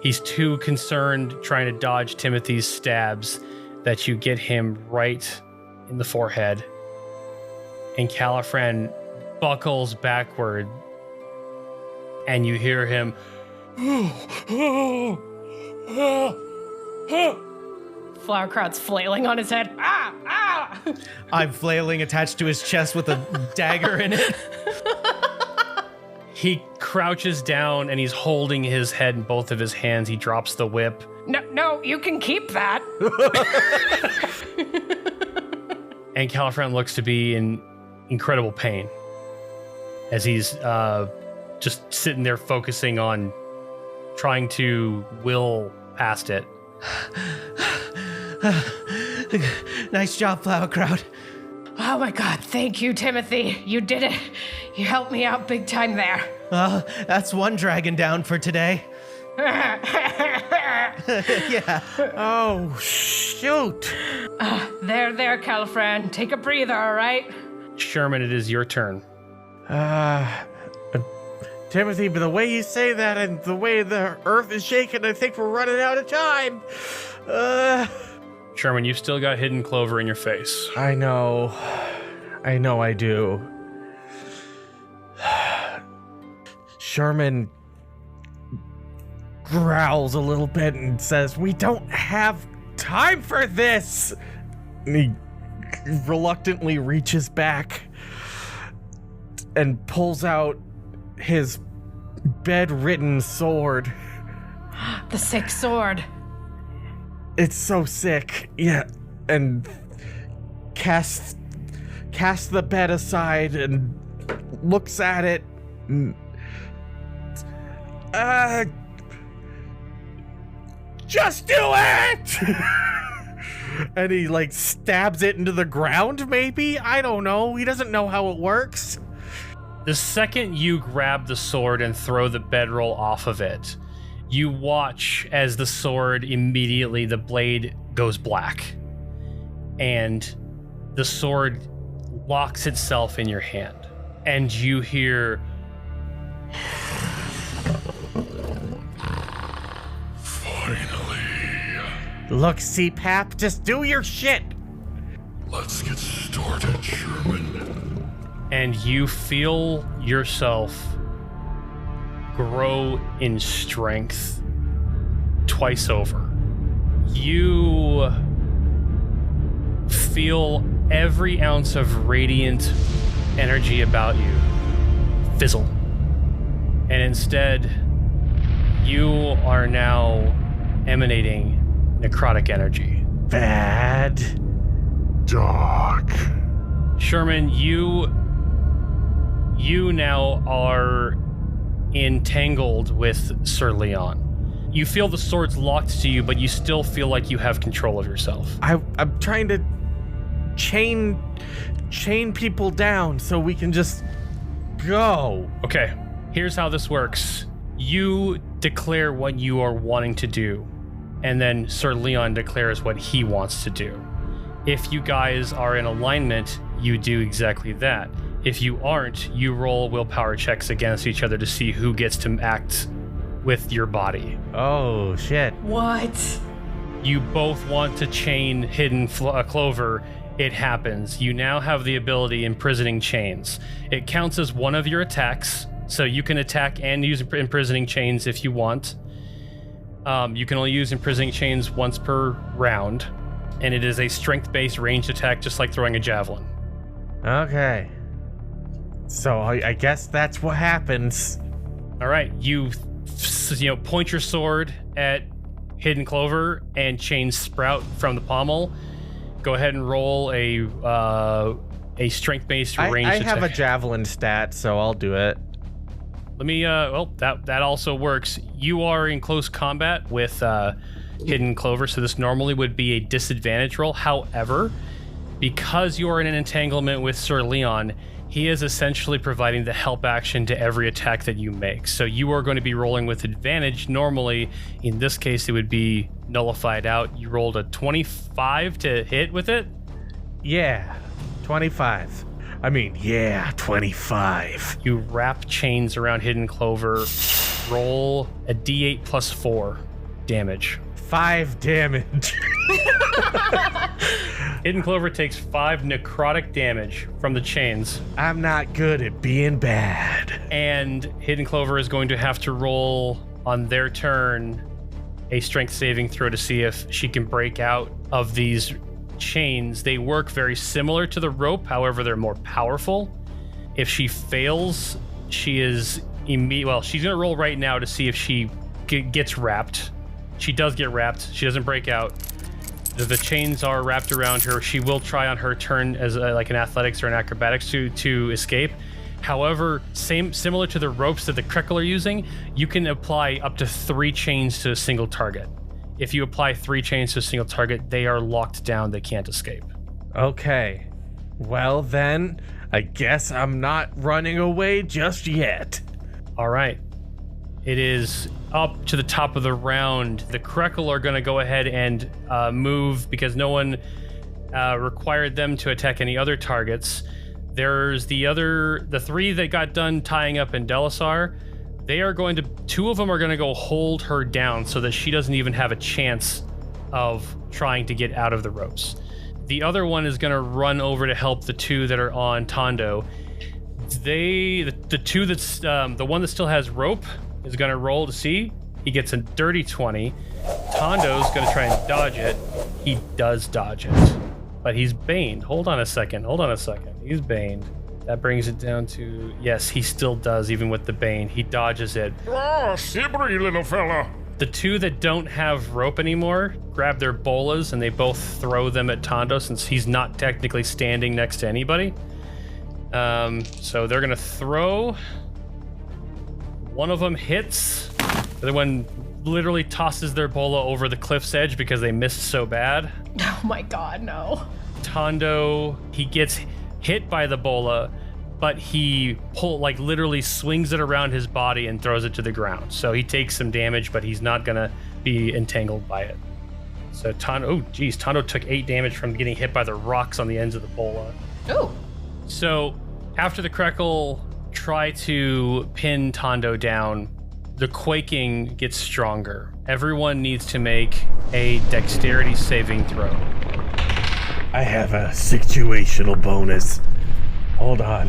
He's too concerned trying to dodge Timothy's stabs that you get him right in the forehead. And Caliphran buckles backward, and you hear him. Flowerkraut's flailing on his head. Ah! Ah! I'm flailing attached to his chest with a dagger in it. He crouches down and he's holding his head in both of his hands. He drops the whip. No, you can keep that. And Caliphran looks to be in incredible pain as he's just sitting there focusing on trying to will past it. Nice job, Flowerkraut. Oh my god, thank you, Timothy. You did it. You helped me out big time there. Well, that's one dragon down for today. Yeah. Oh, shoot. There, Caliphran. Take a breather, all right? Sherman, it is your turn. Timothy, but the way you say that and the way the earth is shaking, I think we're running out of time. Sherman, you've still got hidden clover in your face. I know I do. Sherman growls a little bit and says, "We don't have time for this." And he reluctantly reaches back and pulls out his bedridden sword. The sick sword. It's so sick. Yeah. And casts the bed aside and looks at it. Just do it! And he like stabs it into the ground, maybe? I don't know. He doesn't know how it works. The second you grab the sword and throw the bedroll off of it, you watch as the sword immediately, the blade goes black. And the sword locks itself in your hand. And you hear... Finally. Look, CPAP, just do your shit. Let's get started, Sherman. And you feel yourself grow in strength twice over. You feel every ounce of radiant energy about you fizzle. And instead, you are now emanating necrotic energy. Bad. Dark. Sherman, you now are entangled with Sir Leon. You feel the sword's locked to you, but you still feel like you have control of yourself. I'm trying to chain people down so we can just go. Okay, here's how this works. You declare what you are wanting to do, and then Sir Leon declares what he wants to do. If you guys are in alignment, you do exactly that. If you aren't, you roll willpower checks against each other to see who gets to act with your body. Oh, shit. What? You both want to chain hidden clover. It happens. You now have the ability imprisoning chains. It counts as one of your attacks, so you can attack and use imprisoning chains if you want. You can only use imprisoning chains once per round. And it is a strength-based ranged attack, just like throwing a javelin. Okay. So I guess that's what happens. All right, you point your sword at Hidden Clover, and chains sprout from the pommel. Go ahead and roll a strength-based ranged attack. I have a javelin stat, so I'll do it. Let me. That also works. You are in close combat with Hidden Clover, so this normally would be a disadvantage roll. However, because you are in an entanglement with Sir Leon, he is essentially providing the help action to every attack that you make. So you are going to be rolling with advantage. Normally, in this case, it would be nullified out. You rolled a 25 to hit with it? Yeah, 25. 25. You wrap chains around Hidden Clover. Roll a d8 plus 4 damage. 5 damage. Hidden Clover takes 5 necrotic damage from the chains. I'm not good at being bad. And Hidden Clover is going to have to roll on their turn a strength saving throw to see if she can break out of these chains. They work very similar to the rope, however, they're more powerful. If she fails, she is she's going to roll right now to see if she gets wrapped. She does get wrapped. She doesn't break out. The chains are wrapped around her. She will try on her turn as like an athletics or an acrobatics to escape. However, similar to the ropes that the Krekel are using, you can apply up to 3 chains to a single target. If you apply 3 chains to a single target, they are locked down. They can't escape. Okay. Well then, I guess I'm not running away just yet. All right. It is up to the top of the round. The Krekel are going to go ahead and move because no one required them to attack any other targets. There's the 3 that got done tying up in Delisar. They are going to, 2 of them are going to go hold her down so that she doesn't even have a chance of trying to get out of the ropes. The other one is going to run over to help the 2 that are on Tondo. The 2 that's, the one that still has rope is going to roll to see. He gets a dirty 20. Tondo's going to try and dodge it. He does dodge it, but he's baned. Hold on a second. He's baned. That brings it down to, yes, he still does, even with the bane. He dodges it. Ah, slippery little fella. The 2 that don't have rope anymore grab their bolas and they both throw them at Tondo since he's not technically standing next to anybody. So they're going to throw. One of them hits. The other one literally tosses their bola over the cliff's edge because they missed so bad. Oh my god, no. Tondo, he gets hit by the bola, but he literally swings it around his body and throws it to the ground. So he takes some damage, but he's not gonna be entangled by it. So Tondo took 8 damage from getting hit by the rocks on the ends of the bola. Oh. So after the Krekel try to pin Tondo down, the quaking gets stronger. Everyone needs to make a dexterity saving throw. I have a situational bonus. Hold on.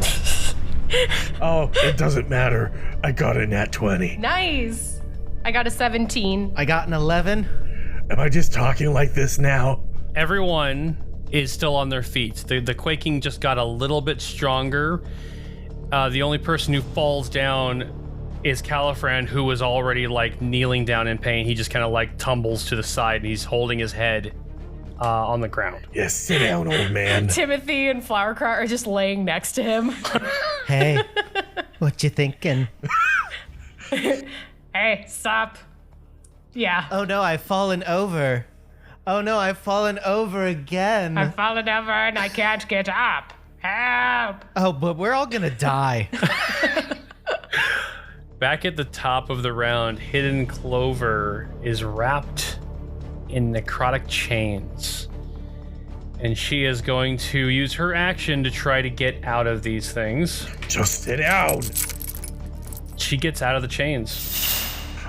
Oh, it doesn't matter. I got a nat 20. Nice. I got a 17. I got an 11. Am I just talking like this now? Everyone is still on their feet. The quaking just got a little bit stronger. The only person who falls down is Caliphran, who was already kneeling down in pain. He just kind of tumbles to the side and he's holding his head on the ground. Yes, sit down, old man. Timothy and Flowerkraut are just laying next to him. Hey, what you thinking? Hey, stop. Yeah. Oh no, I've fallen over. Oh no, I've fallen over again. I've fallen over and I can't get up. Help! Oh, but we're all gonna die. Back at the top of the round, Hidden Clover is wrapped in necrotic chains. And she is going to use her action to try to get out of these things. Just sit down. She gets out of the chains.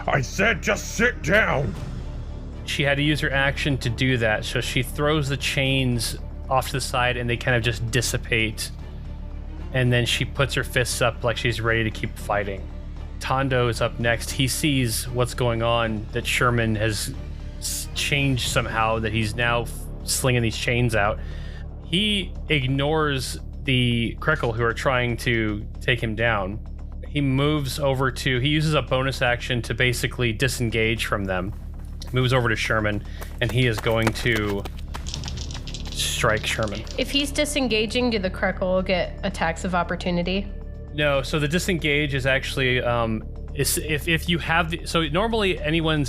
I said just sit down. She had to use her action to do that, so she throws the chains off to the side and they kind of just dissipate. And then she puts her fists up like she's ready to keep fighting. Tondo is up next. He sees what's going on, that Sherman has changed somehow, that he's now slinging these chains out. He ignores the Krekel who are trying to take him down. He moves over to, he uses a bonus action to basically disengage from them. Moves over to Sherman, and he is going to strike Sherman. If he's disengaging, do the Krekel get attacks of opportunity? No, so the disengage is actually, if you have the, so normally anyone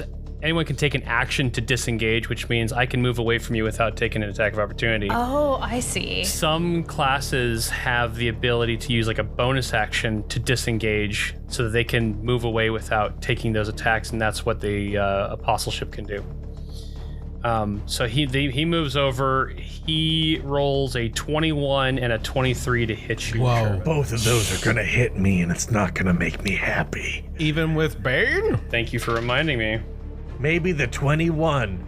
can take an action to disengage, which means I can move away from you without taking an attack of opportunity. Oh, I see. Some classes have the ability to use like a bonus action to disengage so that they can move away without taking those attacks, and that's what the Apostleship can do. So he moves over, he rolls a 21 and a 23 to hit you. Whoa. Sherman. Both of those are gonna hit me, and it's not gonna make me happy. Even with Bane? Thank you for reminding me. Maybe the 21.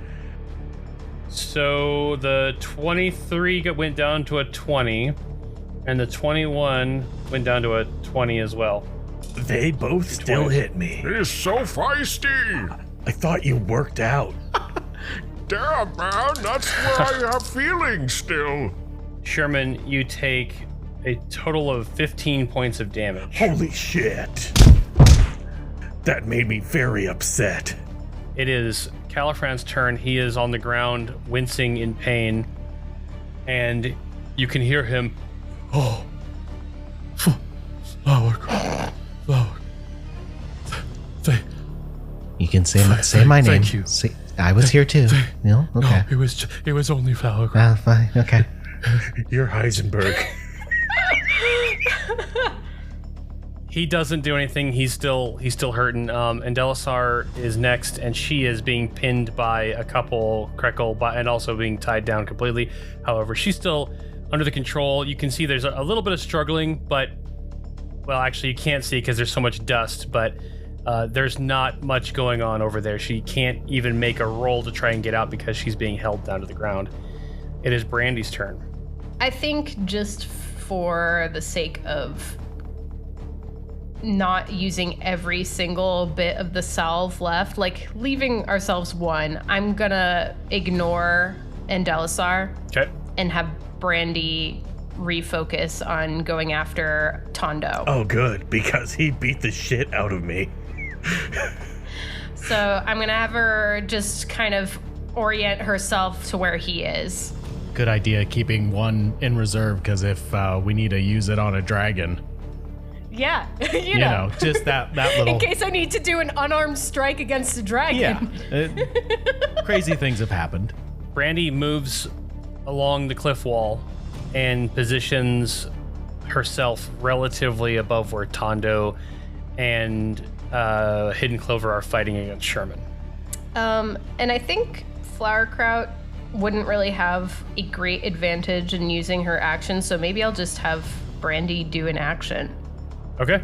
So the 23 went down to a 20, and the 21 went down to a 20 as well. They both still hit me. He's so feisty. I thought you worked out. Damn, man, that's where I have feelings still. Sherman, you take a total of 15 points of damage. Holy shit. That made me very upset. It is Caliphran's turn. He is on the ground, wincing in pain, and you can hear him. Oh, Flowerkraut. You can say my name. Thank you. I was here too. No? Okay. No, it was only Flowerkraut. Fine. Okay. You're Heisenberg. He doesn't do anything. He's still hurting. And Delisar is next, and she is being pinned by a couple Krekel, and also being tied down completely. However, she's still under the control. You can see there's a little bit of struggling, but well, actually, you can't see because there's so much dust. But there's not much going on over there. She can't even make a roll to try and get out because she's being held down to the ground. It is Brandy's turn. I think just for the sake of not using every single bit of the salve left, like leaving ourselves one, I'm gonna ignore Delisar Okay. and have Brandy refocus on going after Tondo. Oh, good, because he beat the shit out of me. So I'm gonna have her just kind of orient herself to where he is. Good idea keeping one in reserve, because if we need to use it on a dragon, Yeah, you know, just that little. in case I need to do an unarmed strike against a dragon. Yeah, crazy things have happened. Brandy moves along the cliff wall and positions herself relatively above where Tondo and Hidden Clover are fighting against Sherman. And I think Flowerkraut wouldn't really have a great advantage in using her action, so maybe I'll just have Brandy do an action. Okay.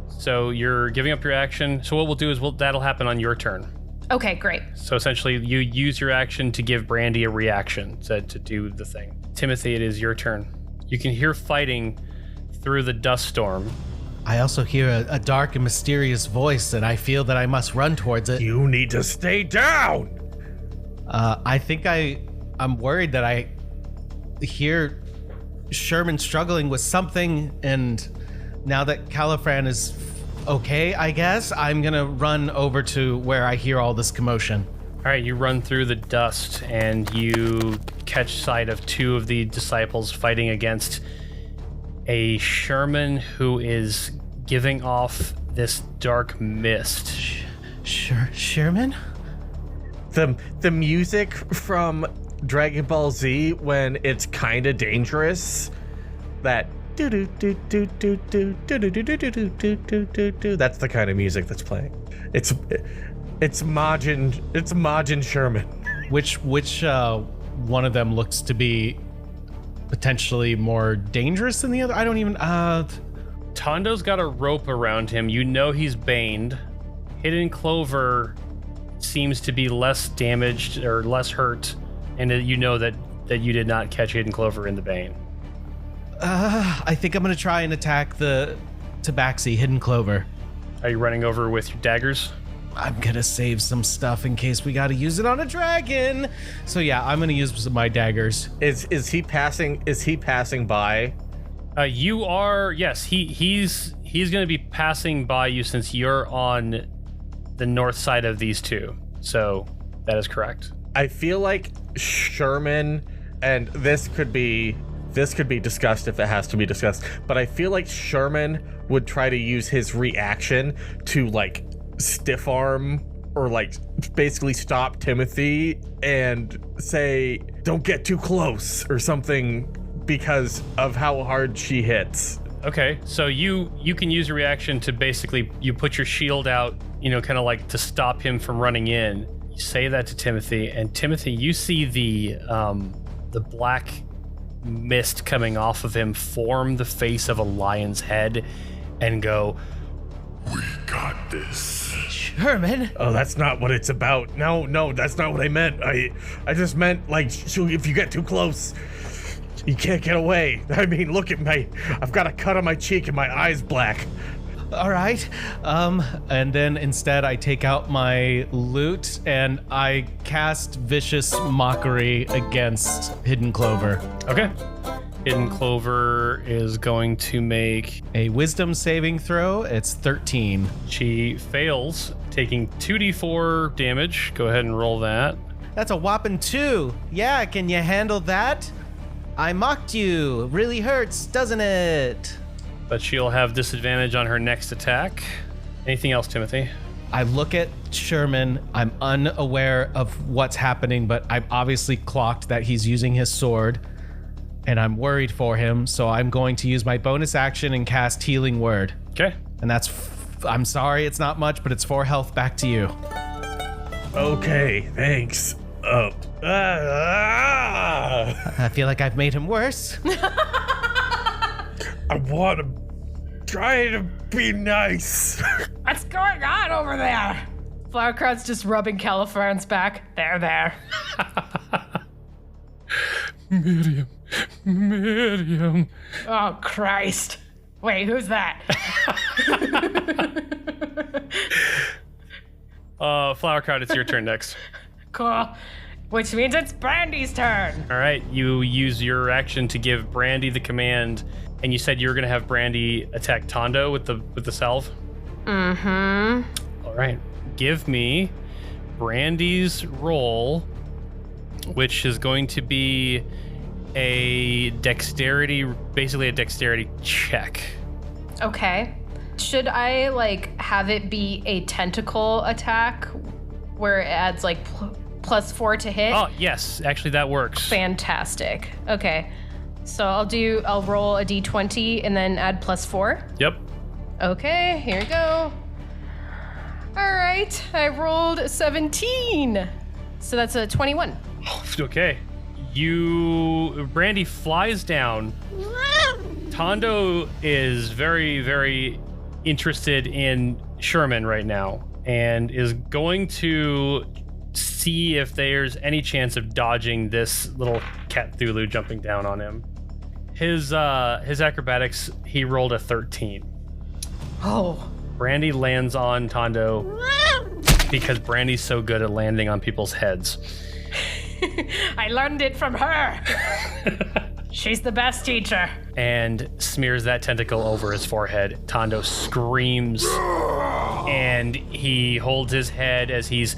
So you're giving up your action. So what we'll do is that'll happen on your turn. Okay, great. So essentially, you use your action to give Brandy a reaction to do the thing. Timothy, it is your turn. You can hear fighting through the dust storm. I also hear a dark and mysterious voice, and I feel that I must run towards it. You need to stay down! I think I'm worried that I hear Sherman struggling with something, and now that Caliphran is okay, I guess, I'm gonna run over to where I hear all this commotion. All right, you run through the dust and you catch sight of two of the disciples fighting against a Sherman who is giving off this dark mist. Sherman? The music from Dragon Ball Z when it's kinda dangerous, that that's the kind of music that's playing. It's Majin Sherman. Which one of them looks to be potentially more dangerous than the other? I don't even. Tondo's got a rope around him. You know he's baned. Hidden Clover seems to be less damaged or less hurt, and you know that you did not catch Hidden Clover in the bane. I think I'm gonna try and attack the Tabaxi, Hidden Clover. Are you running over with your daggers? I'm gonna save some stuff in case we gotta use it on a dragon. So yeah, I'm gonna use my daggers. Is he passing by? You are, yes, he's going to be passing by you since you're on the north side of these two. So that is correct. I feel like Sherman, and this could be discussed if it has to be discussed, but I feel like Sherman would try to use his reaction to like stiff arm or like basically stop Timothy and say, "Don't get too close" or something, because of how hard she hits. Okay, so you can use a reaction to basically, you put your shield out, kind of like to stop him from running in. You say that to Timothy, and Timothy, you see the black mist coming off of him form the face of a lion's head and go, We got this. Sherman? Oh, that's not what it's about. No, that's not what I meant. I just meant, like, if you get too close, you can't get away. I mean, look at me. I've got a cut on my cheek and my eye's black. All right. And then instead I take out my lute and I cast Vicious Mockery against Hidden Clover. okay. Hidden Clover is going to make, A wisdom saving throw, it's 13. she fails, taking 2d4 damage. Go ahead and roll that. That's a whopping 2. Yeah, can you handle that? I mocked you. Really hurts, doesn't it? But she'll have disadvantage on her next attack. Anything else, Timothy? I look at Sherman. I'm unaware of what's happening, but I've obviously clocked that he's using his sword, and I'm worried for him, so I'm going to use my bonus action and cast Healing Word. Okay. And that's, I'm sorry, it's not much, but it's 4 health back to you. Okay, thanks. I feel like I've made him worse. I want to try to be nice. What's going on over there? Flowerkraut's just rubbing Caliphran's back. There. Miriam. Oh, Christ. Wait, who's that? Flowerkraut, it's your turn next. Cool. Which means it's Brandy's turn. All right, you use your action to give Brandy the command, and you said you were going to have Brandy attack Tondo with the salve? Mm-hmm. All right, give me Brandy's roll, which is going to be a dexterity, basically a dexterity check. Okay. Should I, have it be a tentacle attack where it adds, +4 to hit? Oh, yes, actually that works. Fantastic. Okay. So I'll roll a d20 and then add +4. Yep. Okay, here we go. All right, I rolled 17. So that's a 21. Okay. Brandy flies down. Tondo is very, very interested in Sherman right now and is going to see if there's any chance of dodging this little Cthulhu jumping down on him. His acrobatics, he rolled a 13. Oh. Brandy lands on Tondo because Brandy's so good at landing on people's heads. I learned it from her. She's the best teacher. And smears that tentacle over his forehead. Tondo screams and he holds his head as he's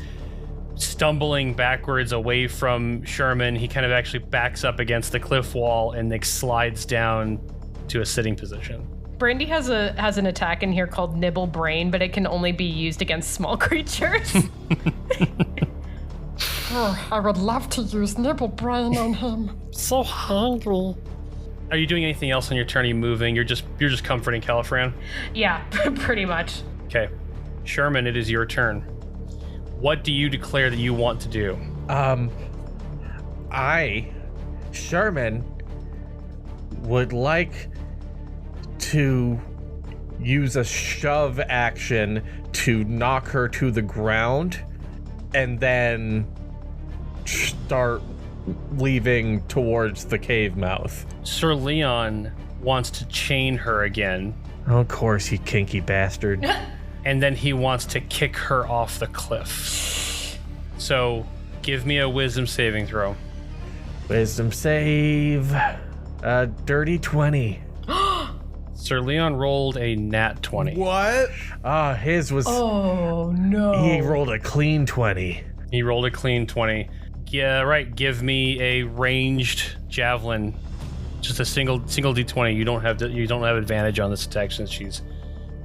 stumbling backwards away from Sherman. He kind of actually backs up against the cliff wall and slides down to a sitting position. Brandy has an attack in here called Nibble Brain, but it can only be used against small creatures. Oh, I would love to use Nibble Brain on him. So hungry. Are you doing anything else on your turn? Are you moving? You're just comforting Caliphran? Yeah, pretty much. Okay. Sherman, it is your turn. What do you declare that you want to do? Sherman would like to use a shove action to knock her to the ground and then start leaving towards the cave mouth. Sir Leon wants to chain her again. Of course, you kinky bastard. and then he wants to kick her off the cliff. So give me a wisdom saving throw. Wisdom save. Dirty 20. Sir Leon rolled a nat 20. What? His was. Oh, no. He rolled a clean 20. He rolled a clean 20. Yeah, right. Give me a ranged javelin. Just a single d20. You don't have advantage on this attack since she's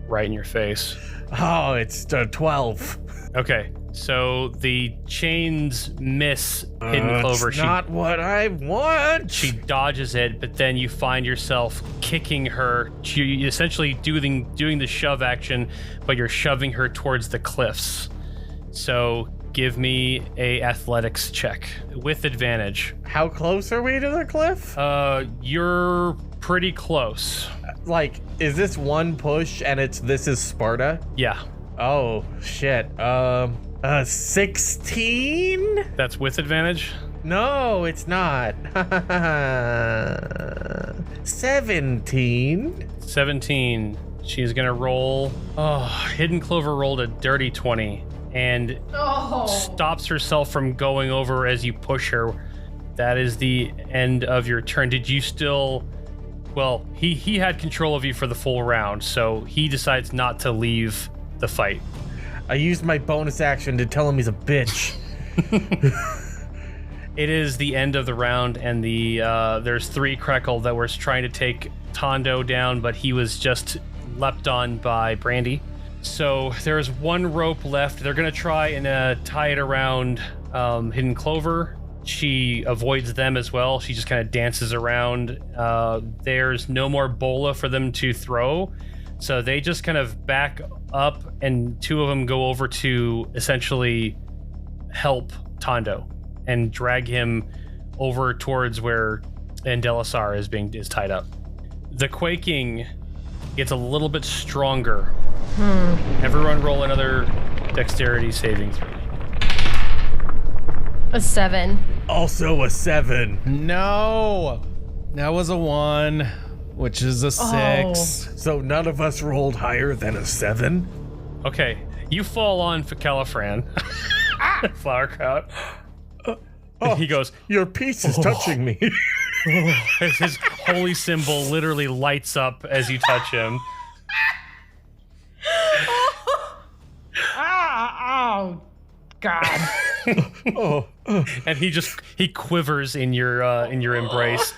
right in your face. Oh, it's 12. Okay, so the chains miss Hidden Clover. It's not what I want. She dodges it, but then you find yourself kicking her. You're essentially doing the shove action, but you're shoving her towards the cliffs. So give me a athletics check with advantage. How close are we to the cliff? You're pretty close. Like, is this one push and this is Sparta? Yeah. Oh, shit. 16? That's with advantage? No, it's not. 17. 17. She's gonna roll. Oh, Hidden Clover rolled a dirty 20 and stops herself from going over as you push her. That is the end of your turn. Did you still... Well, he had control of you for the full round, so he decides not to leave the fight. I used my bonus action to tell him he's a bitch. It is the end of the round, and there's 3 Krekel that were trying to take Tondo down, but he was just leapt on by Brandy. So there's 1 rope left. They're going to try and tie it around Hidden Clover. She avoids them as well. She just kind of dances around. There's no more bola for them to throw. So they just kind of back up, and 2 of them go over to essentially help Tondo and drag him over towards where Andelisar is tied up. The quaking gets a little bit stronger. Everyone roll another dexterity saving throw. A 7. Also a 7. No, that was a 1, which is a 6. So none of us rolled higher than a 7? Okay, you fall on for Caliphran. Flowerkraut. He goes, Your piece is touching me. his holy symbol literally lights up as you touch him. Oh, God. And he quivers in your embrace.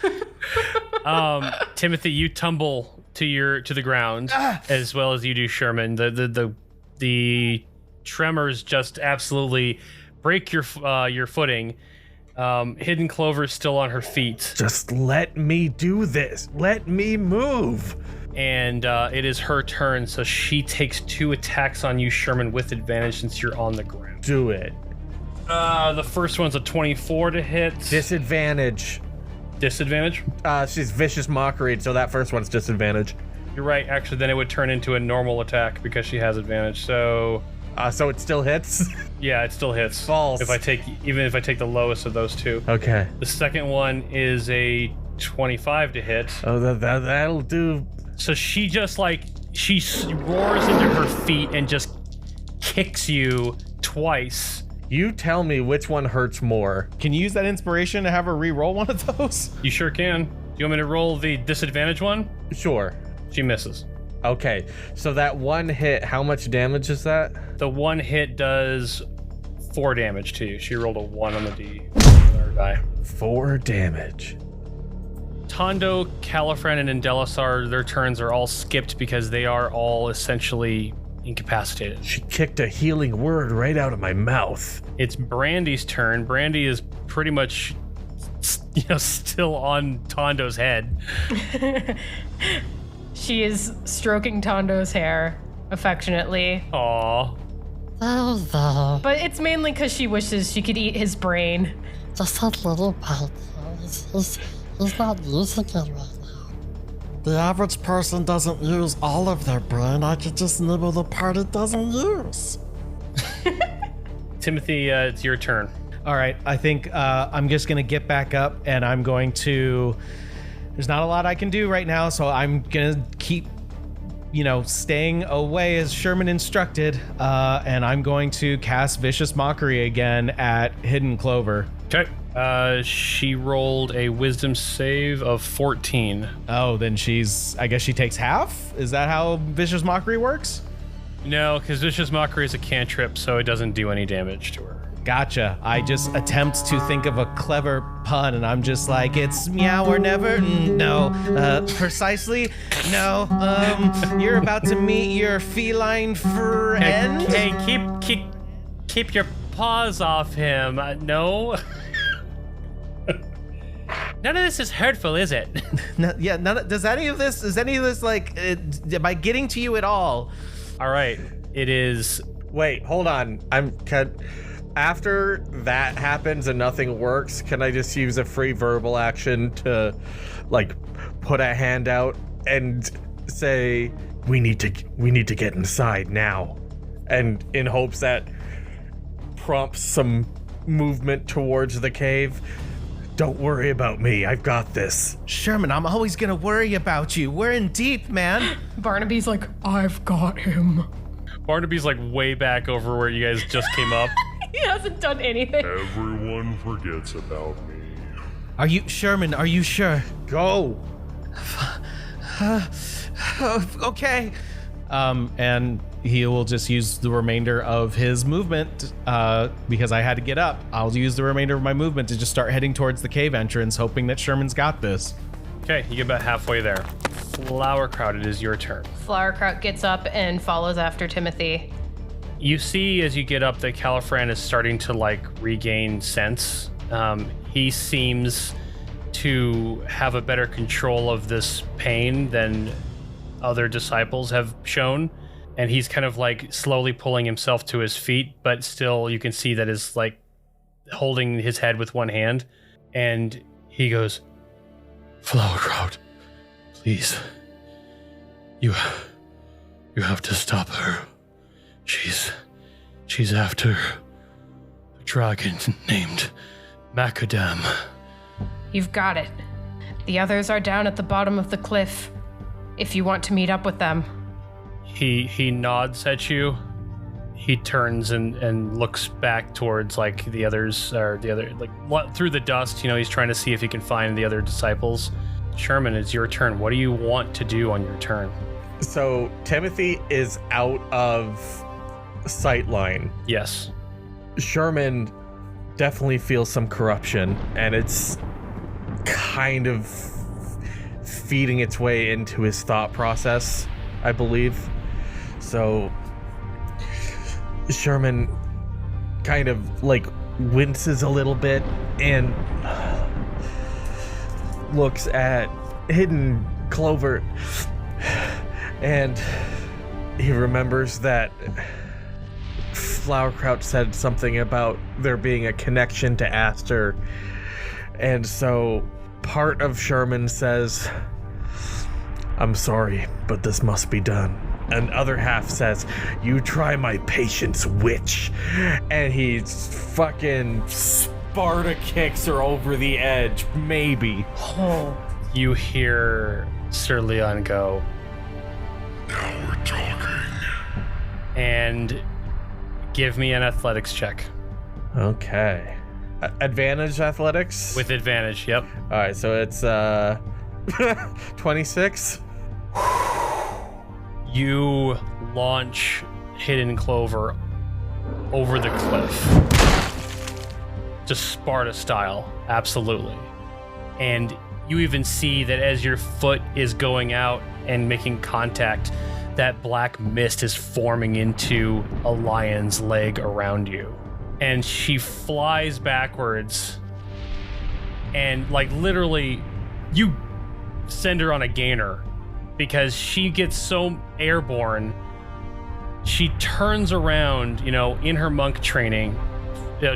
Timothy, you tumble to the ground as well as you do, Sherman. The tremors just absolutely break your footing. Hidden Clover's still on her feet. Just let me do this. Let me move. And it is her turn, so she takes 2 attacks on you, Sherman, with advantage since you're on the ground. Do it. The first one's a 24 to hit. Disadvantage. Disadvantage? She's vicious mockery, so that first one's disadvantage. You're right, actually, then it would turn into a normal attack because she has advantage, so... So it still hits? Yeah, it still hits. False. Even if I take the lowest of those 2. Okay. The second one is a 25 to hit. Oh, that'll do. So she just she roars into her feet and just kicks you twice. You tell me which one hurts more. Can you use that inspiration to have her re-roll one of those? You sure can. Do you want me to roll the disadvantage one? Sure. She misses. Okay, so that one hit, how much damage is that? The one hit does 4 damage to you. She rolled a 1 on the die. 4 damage. Tondo, Caliphran, and Andelisar, their turns are all skipped because they are all essentially incapacitated. She kicked a healing word right out of my mouth. It's Brandy's turn. Brandy is pretty much, still on Tondo's head. She is stroking Tondo's hair affectionately. Aww. Oh, But it's mainly because she wishes she could eat his brain. just a little bit. He's not using it right now. The average person doesn't use all of their brain. I could just nibble the part it doesn't use. Timothy, it's your turn. All right, I think I'm just going to get back up, and I'm going to... There's not a lot I can do right now, so I'm going to keep staying away as Sherman instructed, and I'm going to cast Vicious Mockery again at Hidden Clover. Okay. She rolled a wisdom save of 14. Oh, then I guess she takes half? Is that how Vicious Mockery works? No, because Vicious Mockery is a cantrip, so it doesn't do any damage to her. Gotcha. I just attempt to think of a clever pun, and I'm just like, it's meow or never? No. Precisely? No. You're about to meet your feline friend? Hey, keep your paws off him. No. None of this is hurtful, is it? Is any of this like, am I getting to you at all? All right. It is. Wait, hold on. After that happens and nothing works, can I just use a free verbal action to, like, put a hand out and say, we need to get inside now, and in hopes that prompts some movement towards the cave? Don't worry about me. I've got this. Sherman, I'm always gonna worry about you. We're in deep, man. Barnaby's like, I've got him. Barnaby's like way back over where you guys just came up. He hasn't done anything. Everyone forgets about me. Sherman, are you sure? Go. Okay. And he will just use the remainder of his movement, because I had to get up. I'll use the remainder of my movement to just start heading towards the cave entrance, hoping that Sherman's got this. Okay, you get about halfway there. Flowerkraut, it is your turn. Flowerkraut gets up and follows after Timothy. You see as you get up that Caliphran is starting to like regain sense. He seems to have a better control of this pain than other disciples have shown. And he's kind of like slowly pulling himself to his feet, but still you can see that is like holding his head with one hand. And he goes, Flowerkraut, please. You have to stop her. She's after a dragon named Macadam. You've got it. The others are down at the bottom of the cliff, if you want to meet up with them. He nods at you. He turns and looks back towards like the others, or the other, like through the dust. He's trying to see if he can find the other disciples. Sherman, it's your turn. What do you want to do on your turn? So Timothy is out of sight line. Yes. Sherman definitely feels some corruption, and it's kind of feeding its way into his thought process, I believe. So Sherman kind of like winces a little bit and looks at Hidden Clover, and he remembers that Flowerkraut said something about there being a connection to Aster, and so part of Sherman says, I'm sorry, but this must be done. And other half says, you try my patience, witch. And he fucking Sparta kicks her over the edge, maybe. Oh. You hear Sir Leon go, Now we're talking. And give me an athletics check. Okay. Advantage athletics? With advantage, yep. All right, so it's 26. You launch Hidden Clover over the cliff. Just Sparta style, absolutely. And you even see that as your foot is going out and making contact, that black mist is forming into a lion's leg around you. And she flies backwards, and like literally you send her on a gainer because she gets so airborne. She turns around, in her monk training,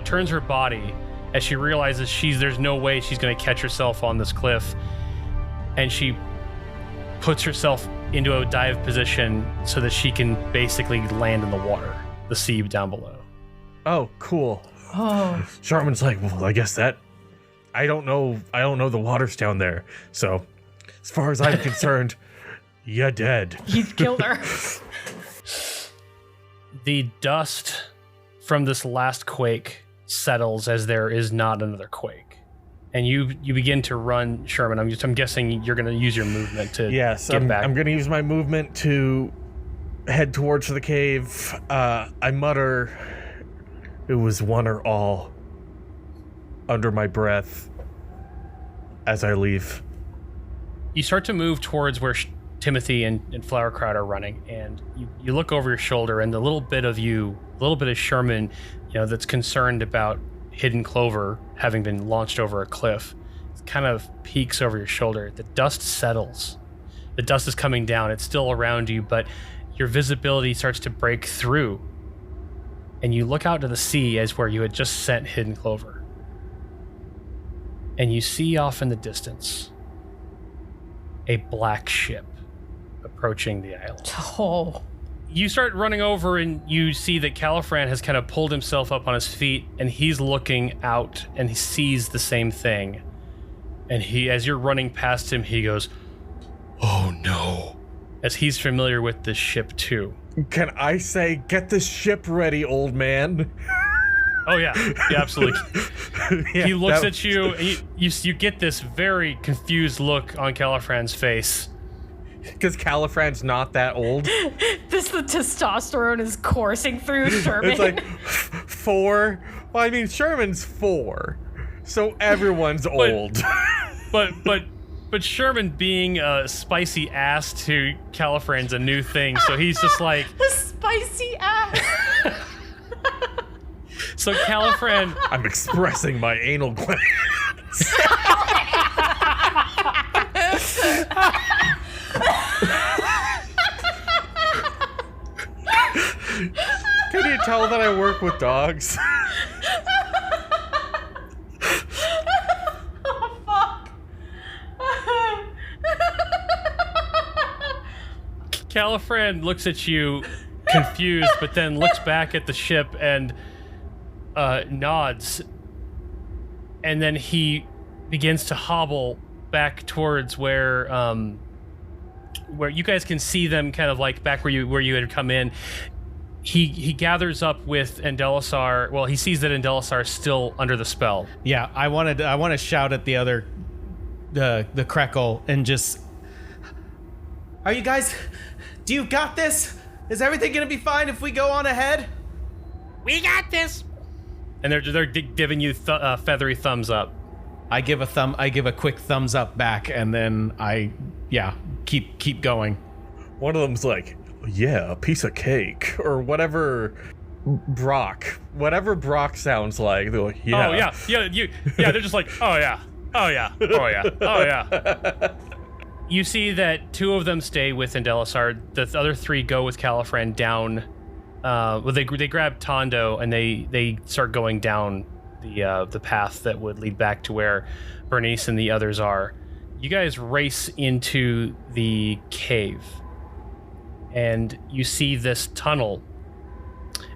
turns her body as she realizes there's no way she's going to catch herself on this cliff, and she puts herself into a dive position so that she can basically land in the water, the sea down below. Oh, cool. Oh. Sherman's like, well, I guess that I don't know the water's down there. So as far as I'm concerned, You're dead. He's killed her. The dust from this last quake settles as there is not another quake. And you begin to run, Sherman. I'm guessing you're going to use your movement to get back. I'm going to use my movement to head towards the cave. I mutter, "It was one or all," under my breath as I leave. You start to move towards where Timothy and Flowerkraut are running, and you look over your shoulder, and the little bit of Sherman, that's concerned about Hidden Clover having been launched over a cliff, kind of peeks over your shoulder. The dust settles. The dust is coming down. It's still around you, but your visibility starts to break through, and you look out to the sea as where you had just sent Hidden Clover, and you see off in the distance a black ship approaching the island. Oh. You start running over and you see that Caliphran has kind of pulled himself up on his feet, and he's looking out and he sees the same thing. And as you're running past him, he goes, "Oh no," as he's familiar with this ship too. Can I say, "Get this ship ready, old man"? Oh yeah, absolutely. Yeah, he looks at you, and you get this very confused look on Caliphran's face. Because Califran's not that old. The testosterone is coursing through Sherman. It's like 4. Well, I mean, Sherman's 4, so everyone's old. But Sherman being a spicy ass to Califran's a new thing, so he's just like a spicy ass. So Caliphran, I'm expressing my anal glands. Can you tell that I work with dogs? Oh, fuck. Caliphran looks at you confused, but then looks back at the ship and nods, and then he begins to hobble back towards where you guys can see them, kind of like back where you had come in. He gathers up with Endelisar. Well, he sees that Endelisar is still under the spell. Yeah, I want to shout at the other, the Krekel, and just, Are you guys... Do you got this? Is everything gonna be fine if we go on ahead? We got this. And they're giving you feathery thumbs up. I give a quick thumbs up back, and then keep going. One of them's like, "Yeah, a piece of cake," or whatever. Brock sounds like. They're like, "Yeah, Oh yeah. They're just like, "Oh yeah, oh yeah, oh yeah, oh yeah." You see that 2 of them stay with Endelisar. The other 3 go with Caliphran down. They grab Tondo and they start going down the path that would lead back to where Bernice and the others are. You guys race into the cave, and you see this tunnel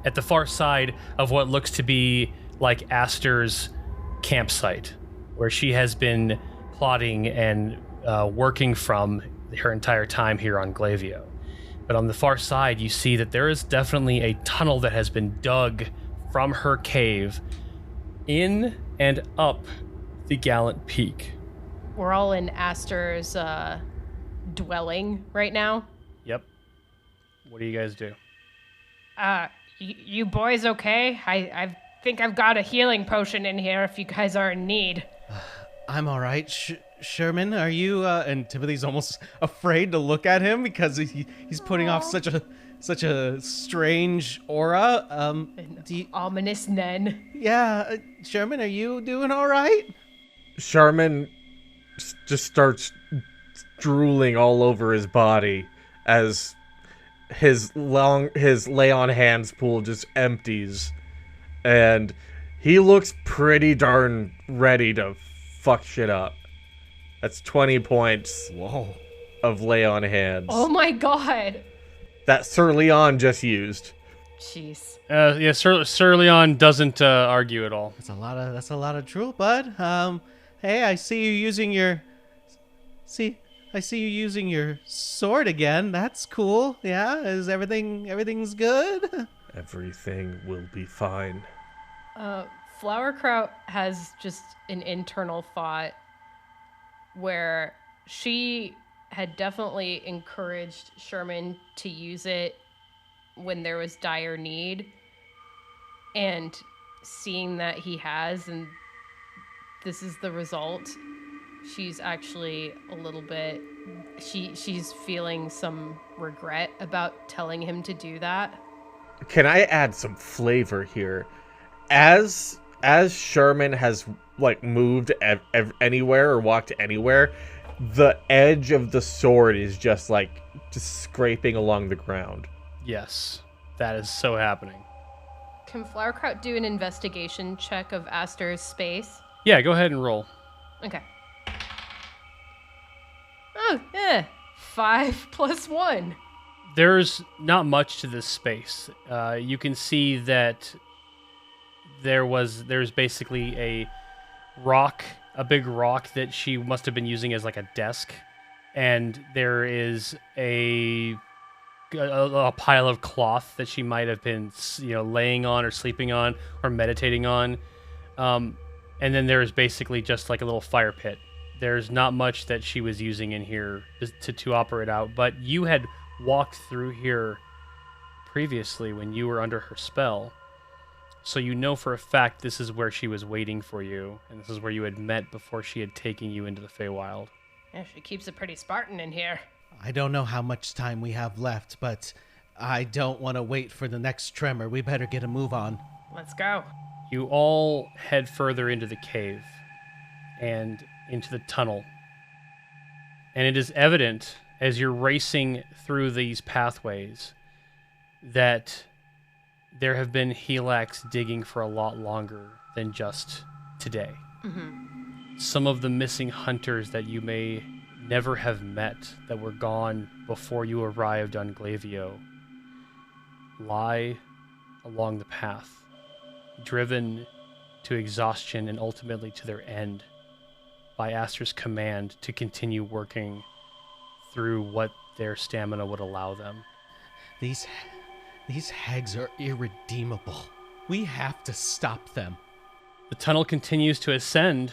at the far side of what looks to be like Aster's campsite, where she has been plotting and working from her entire time here on Glavio. But on the far side, you see that there is definitely a tunnel that has been dug from her cave in and up the Galant Peak. We're all in Aster's dwelling right now. Yep. What do you guys do? You boys okay? I think I've got a healing potion in here if you guys are in need. I'm all right. Sherman, are you? And Timothy's almost afraid to look at him because he's putting off such a strange aura. Ominous Nen. Yeah, Sherman, are you doing all right? Sherman just starts drooling all over his body as his lay on hands pool just empties, and he looks pretty darn ready to fuck shit up. That's 20 points. Whoa. Of lay on hands. Oh my god. That Sir Leon just used. Jeez. Yeah, Sir Leon doesn't argue at all. That's a lot of drool, bud. Hey, I see you using your. See, I see you using your sword again. That's cool. Yeah, is everything's good? Everything will be fine. Flowerkraut has just an internal thought where she had definitely encouraged Sherman to use it when there was dire need, and seeing that he has, and this is the result, she's actually a little bit, she's feeling some regret about telling him to do that. Can I add some flavor here? As Sherman has like moved anywhere or walked anywhere, the edge of the sword is just scraping along the ground. Yes, that is so happening. Can Flowerkraut do an investigation check of Aster's space? Yeah, go ahead and roll. Okay. Oh, yeah. 5 + 1. There's not much to this space. You can see that there's basically a big rock that she must have been using as like a desk, and there is a pile of cloth that she might have been, laying on or sleeping on or meditating on, and then there is basically just like a little fire pit. There's not much that she was using in here to operate out, but you had walked through here previously when you were under her spell. So you know for a fact this is where she was waiting for you, and this is where you had met before she had taken you into the Feywild. Yeah, she keeps it pretty Spartan in here. I don't know how much time we have left, but I don't want to wait for the next tremor. We better get a move on. Let's go. You all head further into the cave and into the tunnel. And it is evident as you're racing through these pathways that there have been Helax digging for a lot longer than just today. Mm-hmm. Some of the missing hunters that you may never have met, that were gone before you arrived on Glavio, lie along the path, driven to exhaustion and ultimately to their end by Aster's command to continue working through what their stamina would allow them. These hags are irredeemable. We have to stop them. The tunnel continues to ascend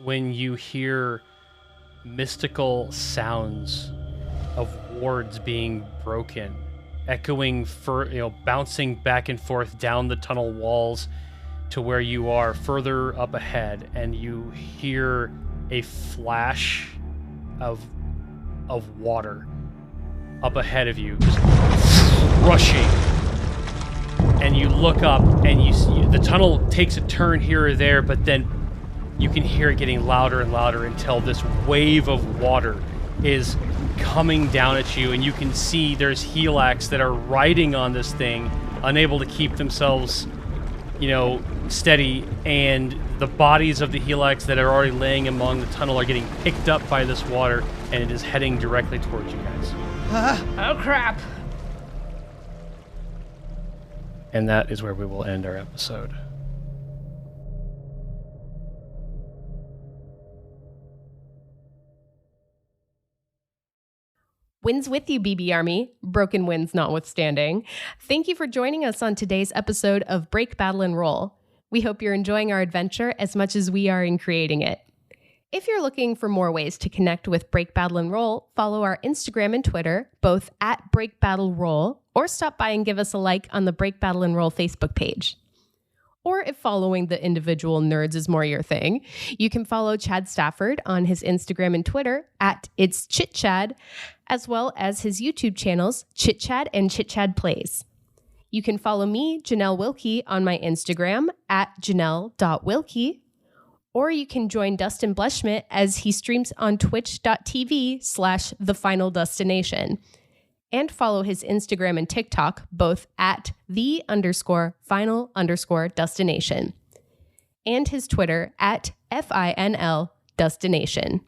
when you hear mystical sounds of wards being broken, echoing bouncing back and forth down the tunnel walls to where you are further up ahead, and you hear a flash of water up ahead of you, just rushing. And you look up, and you see the tunnel takes a turn here or there, but then you can hear it getting louder and louder until this wave of water is coming down at you, and you can see there's Helax that are riding on this thing, unable to keep themselves, steady, and the bodies of the Helax that are already laying along the tunnel are getting picked up by this water, and it is heading directly towards you guys. Oh, crap. And that is where we will end our episode. Winds with you, BB Army. Broken winds notwithstanding. Thank you for joining us on today's episode of Break, Battle, and Roll. We hope you're enjoying our adventure as much as we are in creating it. If you're looking for more ways to connect with Break, Battle, and Roll, follow our Instagram and Twitter, both at Break, Battle, Roll, or stop by and give us a like on the Break, Battle, and Roll Facebook page. Or if following the individual nerds is more your thing, you can follow Chad Stafford on his Instagram and Twitter at It's Chit Chad, as well as his YouTube channels, Chit Chad and Chit Chad Plays. You can follow me, Janelle Wilke, on my Instagram at janelle.wilke, or you can join Dustin Blechschmidt as he streams on twitch.tv/thefinaldestination. And follow his Instagram and TikTok, both at _final_destination. And his Twitter at FINL Destination.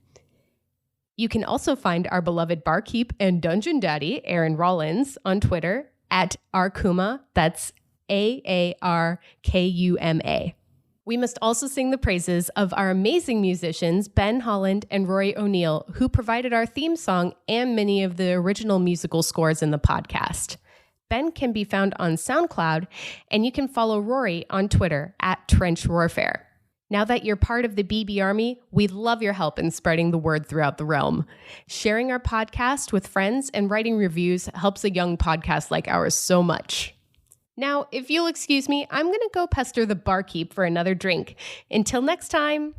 You can also find our beloved barkeep and dungeon daddy, Aaron Rollins, on Twitter at Arkuma, that's AARKUMA. We must also sing the praises of our amazing musicians, Ben Holland and Rory O'Neill, who provided our theme song and many of the original musical scores in the podcast. Ben can be found on SoundCloud, and you can follow Rory on Twitter at Trench Warfare. Now that you're part of the BB Army, we'd love your help in spreading the word throughout the realm. Sharing our podcast with friends and writing reviews helps a young podcast like ours so much. Now, if you'll excuse me, I'm going to go pester the barkeep for another drink. Until next time.